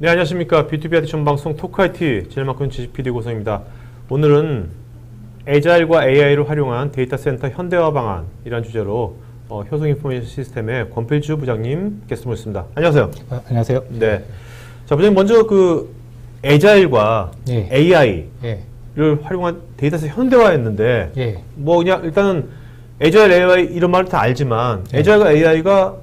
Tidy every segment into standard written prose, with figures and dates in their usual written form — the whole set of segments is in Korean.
네, 안녕하십니까. B2B IT 전방송 토크IT 제일 맡은 지식 PD 고성입니다. 오늘은 애자일과 AI를 활용한 데이터 센터 현대화 방안이라는 주제로 효성 인포메이션 시스템의 권필주 부장님 게스트 모셨습니다. 안녕하세요. 안녕하세요. 네. 자, 부장님 먼저 그 애자일과 예. AI를 예. 활용한 데이터 센터 현대화했는데 예. 뭐 그냥 일단은 애자일 AI 이런 말을 다 알지만 예. 애자일과 AI가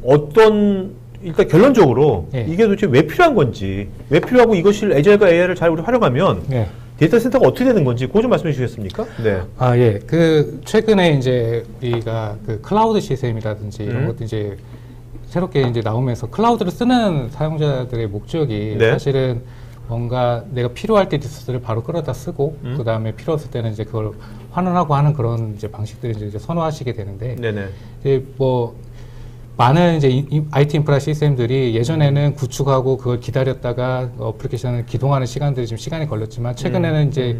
어떤 일단 결론적으로 예. 이게 도대체 왜 필요한 건지, 왜 필요하고 이것을 애자일과 AI를 잘 우리 활용하면 예. 데이터 센터가 어떻게 되는 건지 그거 좀 말씀해 주시겠습니까? 네. 아, 예. 최근에 이제 우리가 그 클라우드 시스템이라든지 이런 것도 이제 새롭게 이제 나오면서 클라우드를 쓰는 사용자들의 목적이 네. 사실은 뭔가 내가 필요할 때 리소스를 바로 끌어다 쓰고 그 다음에 필요 없을 때는 이제 그걸 환원하고 하는 그런 이제 방식들을 이제 선호하시게 되는데 네네. 이제 뭐 많은 이제 IT 인프라 시스템들이 예전에는 구축하고 그걸 기다렸다가 어플리케이션을 기동하는 시간들이 좀 시간이 걸렸지만 최근에는 이제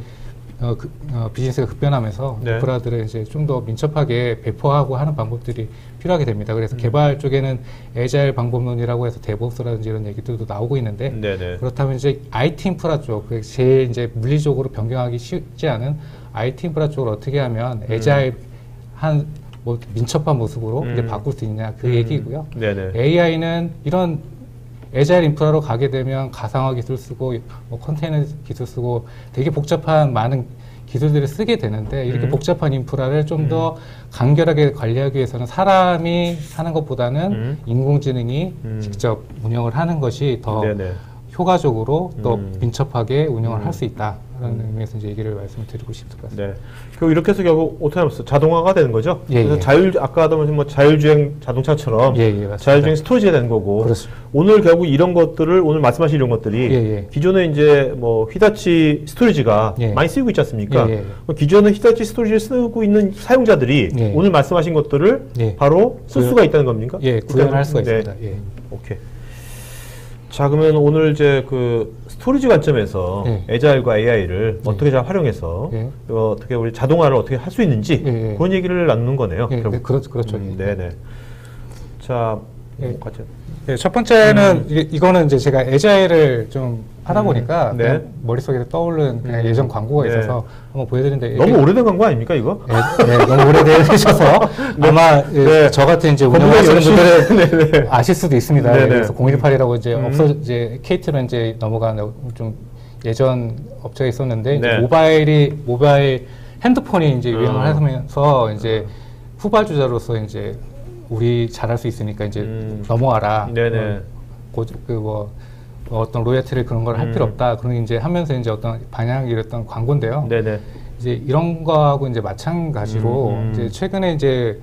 비즈니스가 급변하면서 네. 인프라들을 이제 좀 더 민첩하게 배포하고 하는 방법들이 필요하게 됩니다. 그래서 개발 쪽에는 애자일 방법론이라고 해서 데브옵스라든지 이런 얘기들도 나오고 있는데 네네. 그렇다면 이제 IT 인프라 쪽, 제일 이제 물리적으로 변경하기 쉽지 않은 IT 인프라 쪽을 어떻게 하면 애자일 뭐 민첩한 모습으로 이제 바꿀 수 있냐 그 얘기고요. 네네. AI는 이런 애자일 인프라로 가게 되면 가상화 기술 쓰고 뭐 컨테이너 기술 쓰고 되게 복잡한 많은 기술들을 쓰게 되는데 이렇게 복잡한 인프라를 좀 더 간결하게 관리하기 위해서는 사람이 하는 것보다는 인공지능이 직접 운영을 하는 것이 더 네네. 효과적으로 또 민첩하게 운영을 할 수 있다라는 의미에서 이제 얘기를 말씀드리고 싶을 것 같습니다. 네. 그리고 이렇게 해서 결국 오토노머스 자동화가 되는 거죠. 예, 그래서 예. 아까 하던 뭐 자율주행 자동차처럼 예, 예, 맞습니다. 자율주행 스토리지가 되는 거고. 그렇습니다. 오늘 결국 이런 것들을 오늘 말씀하신 이런 것들이 예, 예. 기존에 이제 뭐 히다치 스토리지가 예. 많이 쓰이고 있지 않습니까? 예, 예. 그럼 기존에 히다치 스토리지를 쓰고 있는 사용자들이 예. 오늘 말씀하신 것들을 예. 바로 쓸 수가 있다는 겁니까? 예, 구현할 수가 네. 있습니다. 예. 오케이. 자, 그러면 오늘 이제 그 스토리지 관점에서 예. 애자일과 AI를 어떻게 잘 활용해서 예. 어떻게 우리 자동화를 어떻게 할 수 있는지 예, 예. 그런 얘기를 나누는 거네요. 예, 결국. 그렇죠. 예. 네네. 자, 예. 같이. 네, 첫 번째는 이거는 이제 제가 애자일을 좀 하다 보니까 네. 그냥 머릿속에 떠오른 그냥 예전 광고가 네. 있어서 한번 보여드리는데 너무 오래된 광고 아닙니까 이거? 네, 너무 오래되셔서 아마 네. 저 같은 이제 건물의 운영하시는 열심. 분들은 네네. 아실 수도 있습니다. 네네. 그래서 018이라고 이제 이제 KT로 이제 넘어간 좀 예전 업체가 있었는데 이제 네. 모바일 핸드폰이 이제 유행을 하면서 이제 후발주자로서 이제 우리 잘할 수 있으니까 이제 넘어와라. 네네. 어떤 로열티를 그런 걸 할 필요 없다. 그런 게 이제 하면서 이제 어떤 방향을 이뤘던 광고인데요. 네네. 이제 이런 거하고 이제 마찬가지로 이제 최근에 이제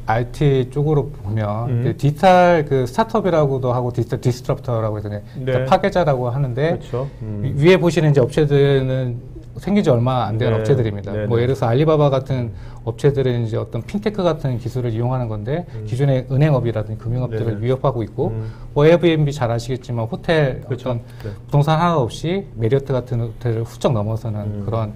IT 쪽으로 보면 이제 디지털 그 스타트업이라고도 하고 디지털 디스트럽터라고 해서 네. 파괴자라고 하는데 그렇죠. 위에 보시는 이제 업체들은 생긴 지 얼마 안 된 네. 업체들입니다. 네네. 뭐 예를 들어서 알리바바 같은 업체들은 이제 어떤 핀테크 같은 기술을 이용하는 건데 기존의 은행업이라든지 금융업들을 네네. 위협하고 있고 뭐 에어비앤비 잘 아시겠지만 호텔 그렇죠. 어떤 네. 부동산 하나 없이 메리어트 같은 호텔을 훌쩍 넘어서는 그런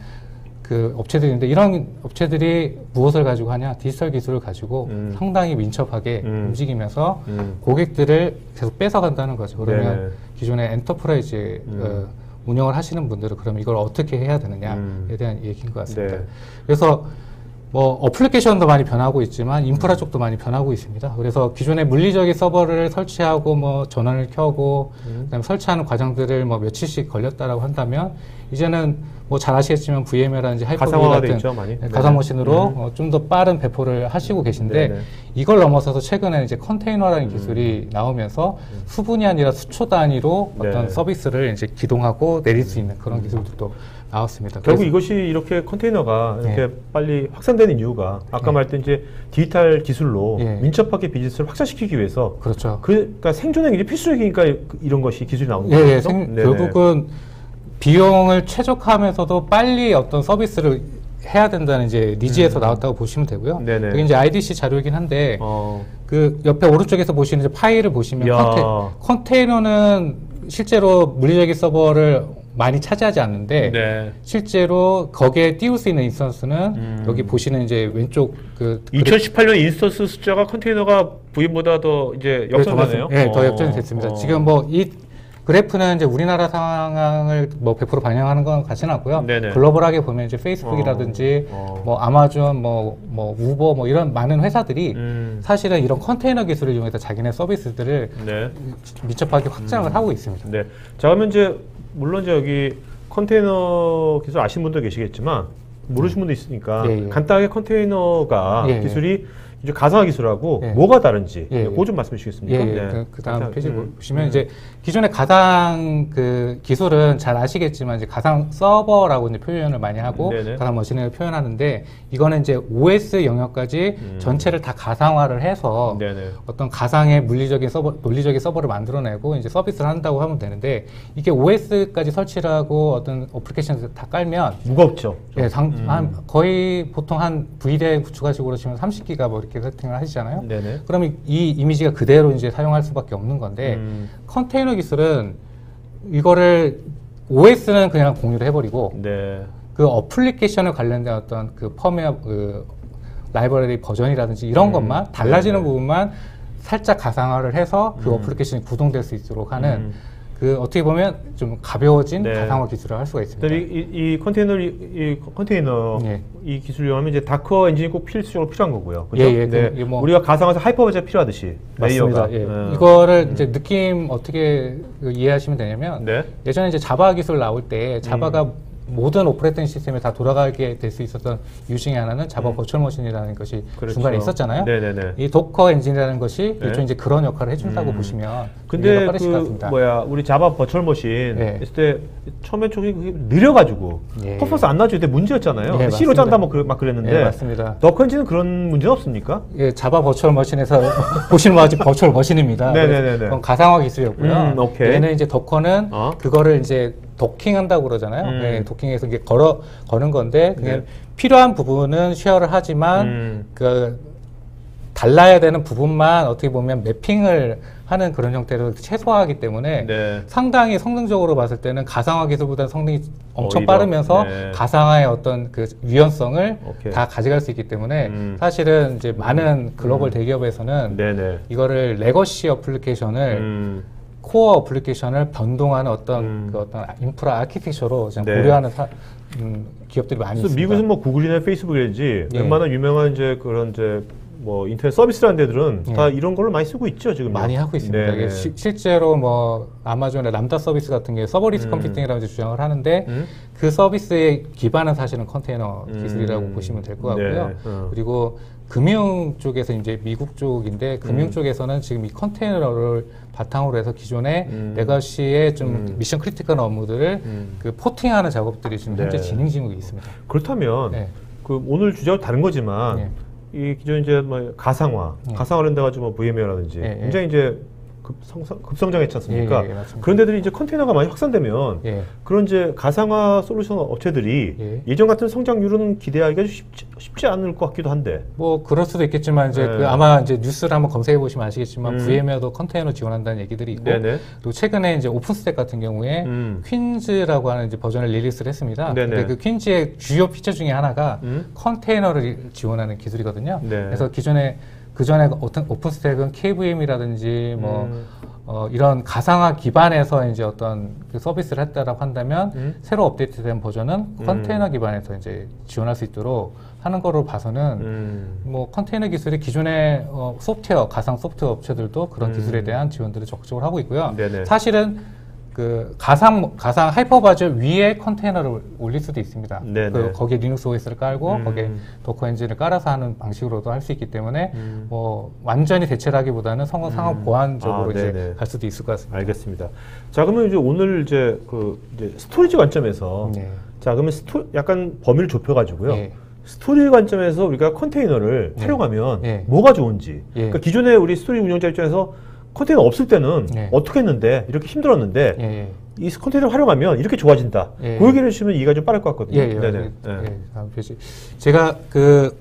그 업체들인데 이런 업체들이 무엇을 가지고 하냐 디지털 기술을 가지고 상당히 민첩하게 움직이면서 고객들을 계속 뺏어간다는 거죠. 그러면 네네. 기존의 엔터프라이즈 운영을 하시는 분들은 그럼 이걸 어떻게 해야 되느냐에 대한 얘기인 것 같습니다. 네. 그래서 뭐 어플리케이션도 많이 변하고 있지만 인프라 쪽도 많이 변하고 있습니다. 그래서 기존의 물리적인 서버를 설치하고 뭐 전원을 켜고 그다음에 설치하는 과정들을 뭐 며칠씩 걸렸다라고 한다면 이제는 뭐 잘 아시겠지만 VM이라든지 하이퍼V 가상화가 돼 같은 있죠, 많이. 가상머신으로 좀 더 빠른 배포를 하시고 계신데 네네. 이걸 넘어서서 최근에 이제 컨테이너라는 기술이 나오면서 수분이 아니라 수초 단위로 어떤 네. 서비스를 이제 기동하고 내릴 수 있는 그런 기술들도 나왔습니다. 결국 그래서 이것이 이렇게 컨테이너가 이렇게 예. 빨리 확산되는 이유가 아까 말했던 이제 디지털 기술로 예. 민첩하게 비즈니스를 확산시키기 위해서 그렇죠. 그러니까 생존에 굉장히 필수적이니까 이런 것이 기술이 나오는 예, 거죠. 예, 네네. 결국은 비용을 최적화하면서도 빨리 어떤 서비스를 해야 된다는 이제 니즈에서 나왔다고 보시면 되고요. 네네. 그게 이제 IDC 자료이긴 한데 어, 그 옆에 오른쪽에서 보시는 이제 파일을 보시면 야. 컨테이너는 실제로 물리적인 서버를 많이 차지하지 않는데 네. 실제로 거기에 띄울 수 있는 인스턴스는 여기 보시는 이제 왼쪽 그 2018년 인스턴스 숫자가 컨테이너가 부인보다 더 이제 역전되네요. 네, 더 역전이 됐습니다. 지금 뭐 그래프는 이제 우리나라 상황을 뭐 100% 반영하는 건 같지는 않고요. 네네. 글로벌하게 보면 이제 페이스북이라든지 뭐 아마존, 뭐 우버 뭐 이런 많은 회사들이 사실은 이런 컨테이너 기술을 이용해서 자기네 서비스들을 네. 밀접하게 확장을 하고 있습니다. 네. 자, 그러면 이제 물론 이제 여기 컨테이너 기술 아시는 분도 계시겠지만 모르시는 분도 있으니까 예, 예. 간단하게 컨테이너가 예, 예. 기술이 이제 가상화 기술하고 예. 뭐가 다른지 예, 예. 그거 좀 말씀해 주시겠습니까? 예, 예. 네. 그 다음 페이지 음. 보시면 이제 기존의 가상 그 기술은 잘 아시겠지만 이제 가상 서버라고 이제 표현을 많이 하고 네네. 가상 머신을 표현하는데 이거는 이제 OS 영역까지 전체를 다 가상화를 해서 네네. 어떤 가상의 물리적인 논리적인 서버를 만들어내고 이제 서비스를 한다고 하면 되는데 이게 OS까지 설치를 하고 어떤 어플리케이션을 다 깔면 무겁죠. 예, 한 거의 보통 한 V대 구축하시고 그러시면 30기가 뭐 이렇게 세팅을 하시잖아요. 네네. 그러면 이 이미지가 그대로 이제 사용할 수밖에 없는 건데 컨테이너 기술은 이거를 OS는 그냥 공유를 해버리고 네. 그 어플리케이션을 관련된 어떤 그 펌웨어 그 라이브러리 버전이라든지 이런 것만 달라지는 네. 부분만 살짝 가상화를 해서 그 어플리케이션이 구동될 수 있도록 하는 그 어떻게 보면 좀 가벼워진 네. 가상화 기술을 할 수가 있습니다. 이 컨테이너 예. 이 기술을 이용하면 이제 다커 엔진이 꼭 필수적으로 필요한 거고요. 그죠? 예, 예. 네. 그, 뭐 우리가 가상화에서 하이퍼버즈가 필요하듯이 맞습니다. 레이어가. 예. 이거를 이제 느낌 어떻게 이해하시면 되냐면 네. 예전에 이제 자바 기술 나올 때 자바가 모든 오퍼레이팅 시스템에 다 돌아가게 될 수 있었던 이유 중에 하나는 자바 버추얼 머신이라는 것이 그렇죠. 중간에 있었잖아요. 네네네. 이 도커 엔진이라는 것이 네. 일종의 이제 그런 역할을 해준다고 보시면 근데 이해가 빠르실 것 그 같습니다. 우리 자바 버추얼 머신 네. 했을 때 처음에 쪽이 느려가지고 예. 퍼포먼스 안 나줄 때 문제였잖아요. 예, C로 맞습니다. 짠다 막 그랬는데 예, 맞습니다. 더커 엔진은 그런 문제는 없습니까? 예, 자바 버추얼 머신에서 보시는 것 같이 버추얼 머신입니다. 네네네네. 그건 가상화 기술이었고요. 오케이. 얘는 이제 도커는 그거를 이제 도킹한다고 그러잖아요. 네, 도킹해서 이게 거는 건데 그냥 네. 필요한 부분은 쉐어를 하지만 그 달라야 되는 부분만 어떻게 보면 매핑을 하는 그런 형태로 최소화하기 때문에 네. 상당히 성능적으로 봤을 때는 가상화 기술보다 성능이 엄청 오히려, 빠르면서 네. 가상화의 어떤 그 유연성을 오케이. 다 가져갈 수 있기 때문에 사실은 이제 많은 글로벌 대기업에서는 네네. 이거를 레거시 어플리케이션을 코어 어플리케이션을 변동하는 어떤 그 어떤 인프라 아키텍처로 지금 네. 고려하는 기업들이 많이 그래서 있습니다. 미국에서 뭐 구글이나 페이스북이든지 예. 웬만한 유명한 이제 그런 이제 뭐 인터넷 서비스라는 데들은 예. 다 이런 걸로 많이 쓰고 있죠 지금. 많이 하고 있습니다. 네네. 이게 실제로 뭐 아마존의 람다 서비스 같은 게 서버리스 컴퓨팅이라고 이제 주장을 하는데 그 서비스의 기반은 사실은 컨테이너 기술이라고 보시면 될 것 같고요. 네. 그리고 금융 쪽에서 이제 미국 쪽인데 금융 쪽에서는 지금 이 컨테이너를 바탕으로 해서 기존의 레거시의 좀 미션 크리티컬한 업무들을 그 포팅하는 작업들이 지금 현재 네. 진행 중에 있습니다. 그렇다면 네. 그 오늘 주제와 다른 거지만 네. 이 기존 이제 뭐 가상화를 돼가지고 뭐 VM웨어라든지 네, 굉장히 이제 급성장했지 않습니까? 예, 예, 맞습니다. 그런 데들이 이제 컨테이너가 많이 확산되면 예. 그런 이제 가상화 솔루션 업체들이 예. 예전 같은 성장률은 기대하기가 쉽지 않을 것 같기도 한데. 뭐 그럴 수도 있겠지만 이제 네. 그 아마 이제 뉴스를 한번 검색해 보시면 아시겠지만 VM웨어도 컨테이너 지원한다는 얘기들이 있고 네네. 또 최근에 이제 오픈스택 같은 경우에 퀸즈라고 하는 이제 버전을 리리스를 했습니다. 네네. 근데 그 퀸즈의 주요 피처 중에 하나가 컨테이너를 지원하는 기술이거든요. 네. 그래서 그전에 어떤 오픈스택은 KVM이라든지 이런 가상화 기반에서 이제 어떤 그 서비스를 했다라고 한다면 새로 업데이트된 버전은 컨테이너 기반에서 이제 지원할 수 있도록 하는 거로 봐서는 뭐 컨테이너 기술이 기존의 소프트웨어 가상 소프트웨어 업체들도 그런 기술에 대한 지원들을 적극적으로 하고 있고요. 네네. 사실은 그 가상 하이퍼바저 위에 컨테이너를 올릴 수도 있습니다. 네네. 거기에 리눅스 OS를 깔고 거기에 도커 엔진을 깔아서 하는 방식으로도 할 수 있기 때문에 뭐 완전히 대체를 하기보다는 상호 보완적으로 이제 네네. 갈 수도 있을 것 같습니다. 알겠습니다. 자, 그러면 이제 오늘 이제 이제 스토리지 관점에서 네. 자, 그러면 약간 범위를 좁혀가지고요. 예. 스토리 관점에서 우리가 컨테이너를 활용하면 예. 뭐가 좋은지. 예. 그러니까 기존에 우리 스토리 운영자 입장에서 컨테이너 없을 때는 예. 어떻게 했는데 이렇게 힘들었는데 예. 이 컨테이너를 활용하면 이렇게 좋아진다. 예. 그 얘기를 해주시면 이해가 좀 빠를 것 같거든요. 예, 예, 네네. 예, 다음 페이지. 제가 그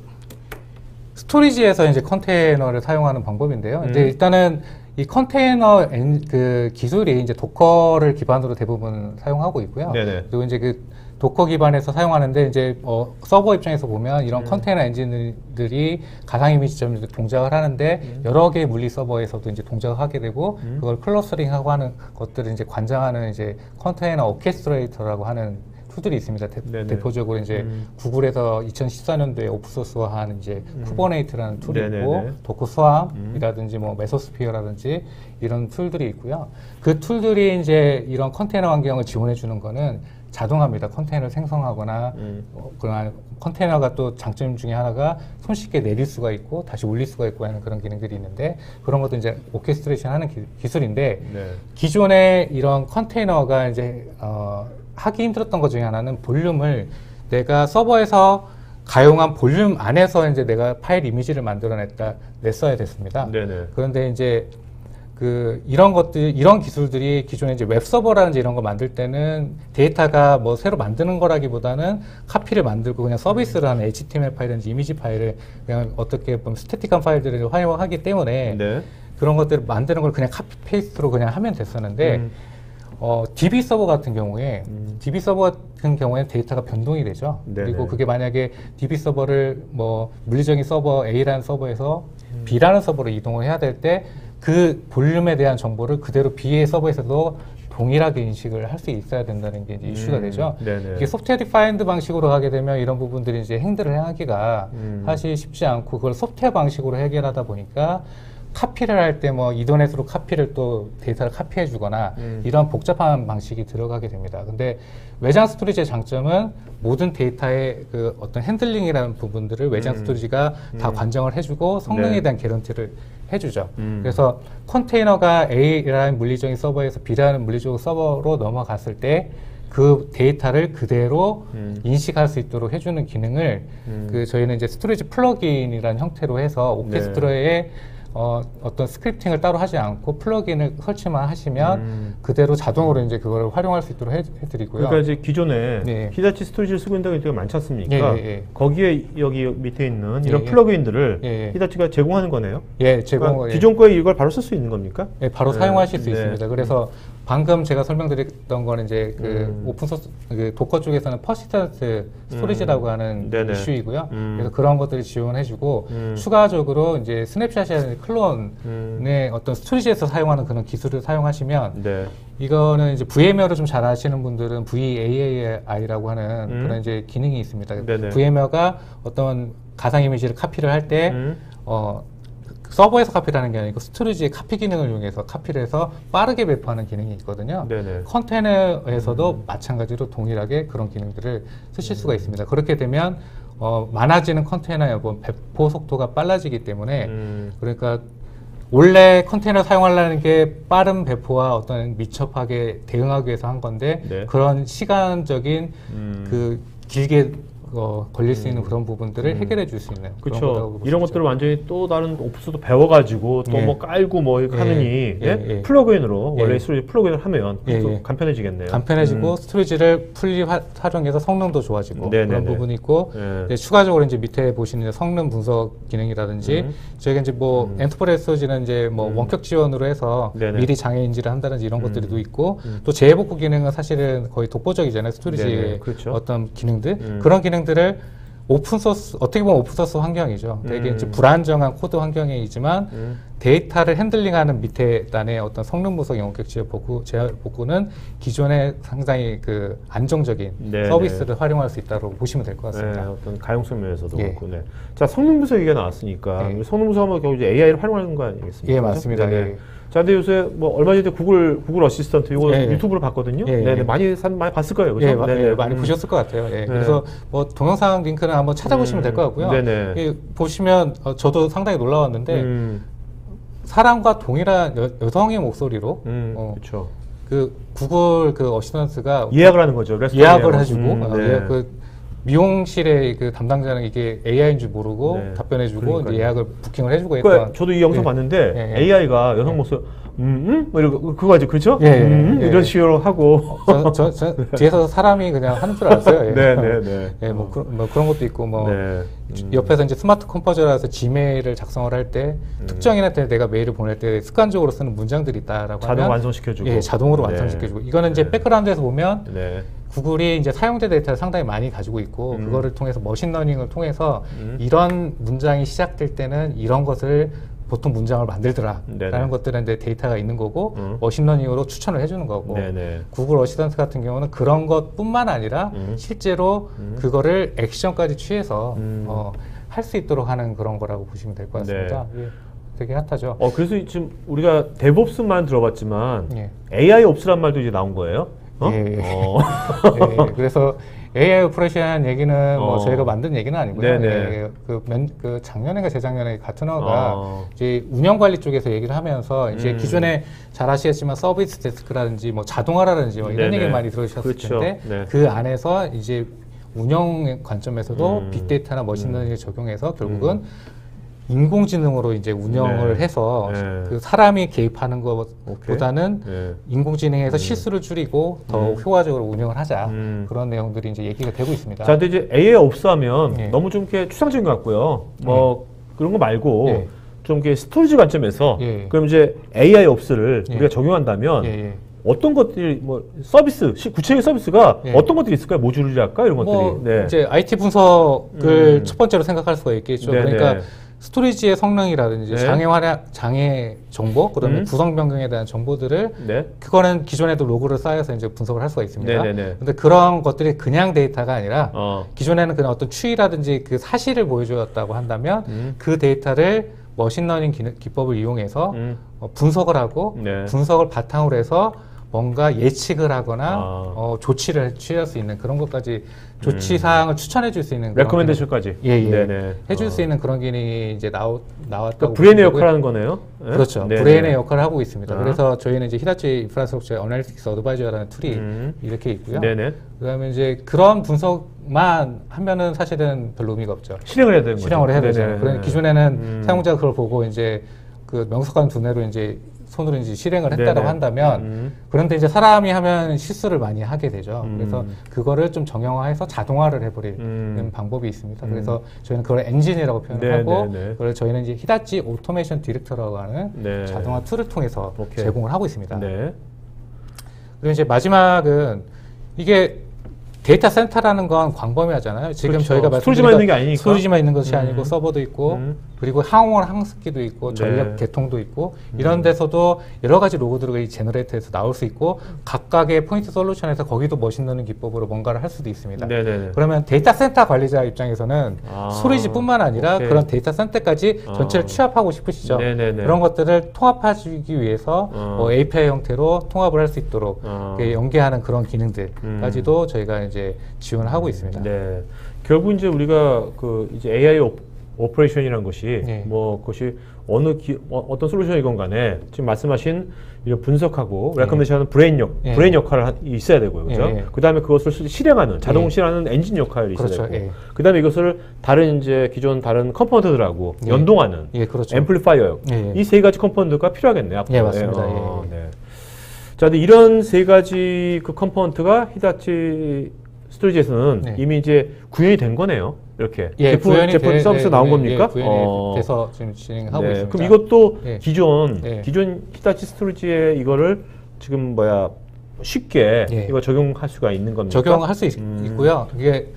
스토리지에서 이제 컨테이너를 사용하는 방법인데요. 이제 일단은 이 컨테이너 그 기술이 이제 도커를 기반으로 대부분 사용하고 있고요. 네네. 그리고 이제 그 도커 기반에서 사용하는데 이제 서버 입장에서 보면 이런 컨테이너 엔진들이 가상 이미지처럼 동작을 하는데 여러 개의 물리 서버에서도 이제 동작을 하게 되고 그걸 클러스터링하고 하는 것들을 이제 관장하는 이제 컨테이너 오케스트레이터라고 하는 툴들이 있습니다. 대표적으로 이제 구글에서 2014년도에 오픈소스화한 이제 쿠버네이트라는 툴이 있고 도커 스왑이라든지 뭐 메소스피어라든지 이런 툴들이 있고요. 그 툴들이 이제 이런 컨테이너 환경을 지원해 주는 거는 자동화입니다. 컨테이너를 생성하거나 그런 컨테이너가 또 장점 중에 하나가 손쉽게 내릴 수가 있고 다시 올릴 수가 있고 하는 그런 기능들이 있는데 그런 것도 이제 오케스트레이션 하는 기술인데 기존에 이런 컨테이너가 이제 하기 힘들었던 것 중에 하나는 볼륨을 내가 서버에서 가용한 볼륨 안에서 이제 내가 파일 이미지를 냈어야 됐습니다. 그런데 이제 이런 기술들이 기존에 이제 웹서버라든지 이런 거 만들 때는 데이터가 뭐 새로 만드는 거라기보다는 카피를 만들고 그냥 서비스를 하는 HTML 파일이든지 이미지 파일을 그냥 어떻게 보면 스태틱한 파일들을 활용하기 때문에 그런 것들을 만드는 걸 그냥 카피 페이스트로 그냥 하면 됐었는데 DB 서버 같은 경우에 DB 서버 같은 경우에는 데이터가 변동이 되죠. 그리고 그게 만약에 DB 서버를 뭐 물리적인 서버 A라는 서버에서 B라는 서버로 이동을 해야 될 때 그 볼륨에 대한 정보를 그대로 B의 서버에서도 동일하게 인식을 할 수 있어야 된다는 게 이제 이슈가 되죠. 이게 소프트웨어 디파인드 방식으로 하게 되면 이런 부분들이 이제 행들을 하기가 사실 쉽지 않고 그걸 소프트웨어 방식으로 해결하다 보니까 카피를 할 때 뭐 이더넷으로 카피를 또 데이터를 카피해 주거나 이런 복잡한 방식이 들어가게 됩니다. 근데 외장 스토리지의 장점은 모든 데이터의 그 어떤 핸들링이라는 부분들을 외장 스토리지가 다 관정을 해주고 성능에 대한 개런티를 해주죠. 그래서 컨테이너가 A라는 물리적인 서버에서 B라는 물리적 서버로 넘어갔을 때 그 데이터를 그대로 인식할 수 있도록 해주는 기능을 저희는 이제 스토리지 플러그인이라는 형태로 해서 오케스트라에 어떤 스크립팅을 따로 하지 않고 플러그인을 설치만 하시면 그대로 자동으로 이제 그걸 활용할 수 있도록 해드리고요. 그러니까 이제 기존에 히다치 스토리지를 쓰고 있는 데가 많지 않습니까? 거기에 여기 밑에 있는 이런 플러그인들을 히다치가 제공하는 거네요? 그러니까 기존 거에 이걸 바로 쓸 수 있는 겁니까? 바로 사용하실 수 있습니다. 그래서 방금 제가 설명드렸던 거는 이제 그 오픈소스 도커 쪽에서는 퍼시스턴트 스토리지라고 하는 이슈이고요. 그래서 그런 것들을 지원해주고 추가적으로 이제 스냅샷이라는 클론의 어떤 스토리지에서 사용하는 그런 기술을 사용하시면 이거는 이제 VMware를 좀 잘 아시는 분들은 VAAI라고 하는 그런 이제 기능이 있습니다. VMware가 어떤 가상 이미지를 카피를 할 때 서버에서 카피를 하는 게 아니고 스토리지의 카피 기능을 이용해서 카피를 해서 빠르게 배포하는 기능이 있거든요. 컨테이너에서도 마찬가지로 동일하게 그런 기능들을 쓰실 수가 있습니다. 그렇게 되면 많아지는 컨테이너의 배포 속도가 빨라지기 때문에 그러니까 원래 컨테이너 사용하려는 게 빠른 배포와 어떤 밀접하게 대응하기 위해서 한 건데 그런 시간적인 그 길게 걸릴 수 있는 그런 부분들을 해결해 줄 수 있는 그렇죠. 이런 것들을 완전히 또 다른 오프소도 배워가지고 또 뭐 깔고 뭐 하느니 플러그인으로 원래 스토리지 플러그인을 하면 간편해지겠네요. 간편해지고 스토리지를 풀리 활용해서 성능도 좋아지고 그런 부분이 있고 추가적으로 이제 밑에 보시는 성능 분석 기능이라든지 저희가 이제 뭐 엔터프라이즈 스토리지는 이제 뭐 원격 지원으로 해서 미리 장애 인지를 한다든지 이런 것들도 있고 또 재해복구 기능은 사실은 거의 독보적이잖아요. 스토리지의 어떤 기능들 그런 기능 들을 오픈소스 어떻게 보면 오픈소스 환경이죠. 되게 이제 불안정한 코드 환경이지만 데이터를 핸들링하는 밑에 단의 어떤 성능 분석 원격 복구는 기존에 상당히 그 안정적인 서비스를 활용할 수 있다고 보시면 될 것 같습니다. 어떤 가용성 면에서도 그렇고. 자, 성능 분석 얘기가 나왔으니까 성능 분석하면 결국 이제 AI를 활용하는 거 아니겠습니까? 맞습니다. 자, 근데 요새 뭐 얼마 전에 구글 어시스턴트 이거 유튜브로 봤거든요. 많이 봤을 거예요, 그렇죠? 많이 보셨을 것 같아요. 그래서 뭐 동영상 링크는 한번 찾아보시면 될 것 같고요. 보시면 저도 상당히 놀라웠는데 사람과 동일한 여성의 목소리로 그렇죠. 그 구글 그 어시스턴트가 예약을 하는 거죠. 예약을 해주고 미용실의 그 담당자는 이게 AI인 줄 모르고 네. 답변해주고 그러니까요. 이제 예약을 부킹을 해주고 그러니까 했던. 저도 이 영상 예. 봤는데 예, 예. AI가 여성 목소리 뭐 이러고 그거 아직 그렇죠? 예, 예, 예. 이런 식으로 하고 저 뒤에서 사람이 그냥 하는 줄 알았어요. 예. 네네네. 예, 뭐 그런 것도 있고 뭐 네. 옆에서 이제 스마트 컴포저라서 지메일을 작성을 할 때 특정인한테 내가 메일을 보낼 때 습관적으로 쓰는 문장들이 있다라고 자동 하면 완성시켜주고. 예, 자동으로 네. 완성시켜주고 이거는 이제 백그라운드에서 보면 네. 구글이 이제 사용자 데이터를 상당히 많이 가지고 있고 그거를 통해서 머신러닝을 통해서 이런 문장이 시작될 때는 이런 것을 보통 문장을 만들더라 네네. 라는 것들은 이제 데이터가 있는 거고 머신러닝으로 추천을 해주는 거고 네네. 구글 어시스턴트 같은 경우는 그런 것뿐만 아니라 실제로 그거를 액션까지 취해서 할 수 있도록 하는 그런 거라고 보시면 될 것 같습니다. 예, 되게 핫하죠. 그래서 지금 우리가 DevOps만 들어봤지만 예. AIOps란 말도 이제 나온 거예요? 예. 예, 그래서 AI 오퍼레이션 얘기는 뭐 저희가 만든 얘기는 아니고요. 네네. 예, 그 작년인가 재작년에 가트너가 이제 운영 관리 쪽에서 얘기를 하면서 이제 기존에 잘 아시겠지만 서비스 데스크라든지 뭐 자동화라든지 뭐 이런 네네. 얘기 많이 들으셨을 그렇죠. 텐데 네. 그 안에서 이제 운영 관점에서도 빅데이터나 머신러닝을 적용해서 결국은 인공지능으로 이제 운영을 네. 해서 네. 그 사람이 개입하는 것보다는 네. 인공지능에서 실수를 줄이고 더 효과적으로 운영을 하자 그런 내용들이 이제 얘기가 되고 있습니다. 자, 근데 이제 AIOps 하면 예. 너무 좀 이렇게 추상적인 것 같고요. 뭐 그런 거 말고 예. 좀 이렇게 스토리지 관점에서 예. 그럼 이제 AIOps를 예. 우리가 적용한다면 예, 예. 어떤 것들이 뭐 서비스 구체적인 서비스가 예. 어떤 것들이 있을까요? 모듈이랄까 이런 것들이. 뭐 네. 이제 IT 분석을 첫 번째로 생각할 수가 있겠죠. 네네. 그러니까 스토리지의 성능이라든지 네. 장애 정보, 그다음에 구성 변경에 대한 정보들을 네. 그거는 기존에도 로그를 쌓여서 이제 분석을 할 수가 있습니다. 네네네. 근데 그런 것들이 그냥 데이터가 아니라 어. 기존에는 그냥 어떤 추이라든지 그 사실을 보여주었다고 한다면 그 데이터를 머신러닝 기법을 이용해서 분석을 하고 네. 분석을 바탕으로 해서 뭔가 예측을 하거나 아. 조치를 취할 수 있는 그런 것까지 조치 사항을 추천해 줄 수 있는 그런 레코멘데이션까지. 예, 예. 네네. 해줄 수 있는 그런 기능이 이제 나왔다고 그러니까 브레인의 역할을 하는 거네요. 네? 그렇죠. 네네. 브레인의 역할을 하고 있습니다. 아. 그래서 저희는 이제 히다치 인프라스트럭처 어널리틱스 어드바이저라는 툴이 이렇게 있고요. 네네. 그다음에 이제 그런 분석만 하면은 사실은 별로 의미가 없죠. 실행을 해야 되는 거죠. 실행을 해야 되죠. 네네. 그러니까 기존에는 사용자가 그걸 보고 이제 그 명석한 두뇌로 이제 손으로 이제 실행을 했다고 네네. 한다면 그런데 이제 사람이 하면 실수를 많이 하게 되죠. 그래서 그거를 좀 정형화해서 자동화를 해버리는 방법이 있습니다. 그래서 저희는 그걸 엔진이라고 표현을 네, 하고 네, 네. 그걸 저희는 이제 히다치 오토메이션 디렉터라고 하는 네. 자동화 툴을 통해서 오케이. 제공을 하고 있습니다. 네. 그리고 이제 마지막은 이게 데이터 센터라는 건 광범위하잖아요. 지금 그렇죠. 저희가 스토리지만 있는 게 아니니까. 스토리지만 있는 것이 아니고 서버도 있고 그리고 항습기도 있고 전력 네. 개통도 있고 이런 데서도 여러 가지 로고들이 제너레이터에서 나올 수 있고 각각의 포인트 솔루션에서 거기도 머신러닝 기법으로 뭔가를 할 수도 있습니다. 네네네. 그러면 데이터 센터 관리자 입장에서는 스토리지뿐만 아니라 오케이. 그런 데이터 센터까지 전체를 취합하고 싶으시죠. 네네네. 그런 것들을 통합하기 위해서 뭐 API 형태로 통합을 할 수 있도록 이렇게 연계하는 그런 기능들까지도 저희가 이제 지원을 하고 있습니다. 네. 결국 이제 우리가 그 이제 AI 오퍼레이션이라는 것이 네. 뭐 그것이 어떤 솔루션이건 간에 지금 말씀하신 이런 분석하고 레커멘데이션하는 브레인 역할을 있어야 되고요. 그죠? 예, 예. 그다음에 그것을 실행하는 자동 예. 실행하는 엔진 역할이 있어야 그렇죠. 되고. 예. 그다음에 이것을 기존 다른 컴포넌트들하고 예. 연동하는 예, 그렇죠. 앰플리파이어. 예, 예. 이 세 가지 컴포넌트가 필요하겠네요. 앞으로. 예, 맞습니다. 네. 자, 근데 이런 세 가지 그 컴포넌트가 히다치 스토리지에서는 네. 이미 이제 구현이 된 거네요. 이렇게 예, 구현이 제품 서비스 나온 겁니까? 예, 구현이 돼서 지금 진행하고 네. 있습니다. 그럼 이것도 예. 기존 예. 히다치 스토리지에 이거를 지금 쉽게 예. 이거 적용할 수가 있는 겁니까? 적용할 수 있고요. 이게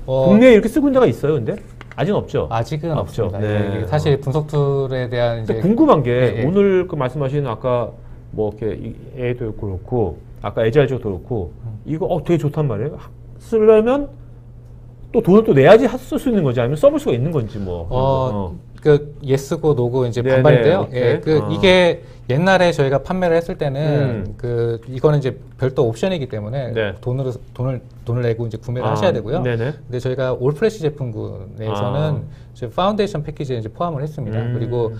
국내에 이렇게 쓰고 있는 데가 있어요, 근데 아직은 없죠. 아직은 없죠. 없습니다. 네. 예, 이게 사실 분석 툴에 대한 근데 이제 궁금한 게 예, 예. 오늘 그 말씀하신 아까 뭐 이렇게 A도 그렇고 아까 에자일도 그렇고 이거 되게 좋단 말이에요. 쓰려면 또 돈을 또 내야지 쓸 수 있는 건지 아니면 써볼 수가 있는 건지 뭐. 그 예스고 노고 이제 네네, 반반인데요. 오케이. 예, 이게 옛날에 저희가 판매를 했을 때는 음. 이거는 이제 별도 옵션이기 때문에 네. 돈을 내고 이제 구매를 하셔야 되고요. 네네. 근데 저희가 올 플래시 제품군에서는 이제 파운데이션 패키지에 이제 포함을 했습니다. 그리고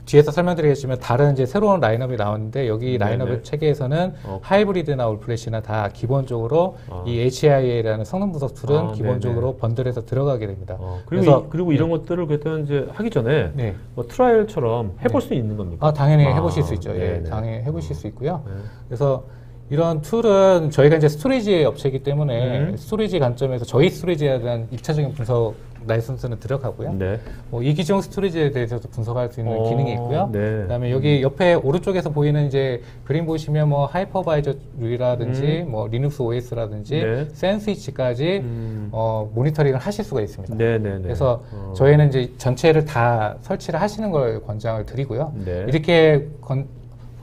뒤에서 설명드리겠지만 다른 이제 새로운 라인업이 나왔는데 여기 라인업 네네. 체계에서는 하이브리드나 올플래시나 다 기본적으로 이 HIA라는 성능 분석 툴은 기본적으로 네네. 번들에서 들어가게 됩니다. 그리고 이런 것들을 그때 이제 하기 전에 네. 뭐 트라이얼처럼 해볼 수 있는 겁니까? 당연히 해보실 수 있죠. 예, 네네. 당연히 해보실 수 있고요. 네. 그래서 이런 툴은 저희가 이제 스토리지 업체이기 때문에 스토리지 관점에서 저희 스토리지에 대한 2차적인 분석 라이선스는 들어가고요. 네. 뭐 이기종 스토리지에 대해서도 분석할 수 있는 기능이 있고요. 네. 그다음에 여기 옆에 오른쪽에서 보이는 이제 그림 보시면 뭐 하이퍼바이저라든지 뭐 리눅스 OS라든지 네. 센스위치까지 모니터링을 하실 수가 있습니다. 네네네. 그래서 저희는 이제 전체를 다 설치를 하시는 걸 권장을 드리고요. 네. 이렇게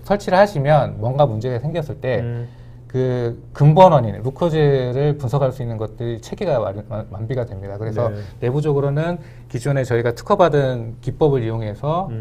설치를 하시면 뭔가 문제가 생겼을 때 그 근본 원인, 루커즈를 분석할 수 있는 것들이 체계가 완비가 됩니다. 그래서 네. 내부적으로는 기존에 저희가 특허받은 기법을 이용해서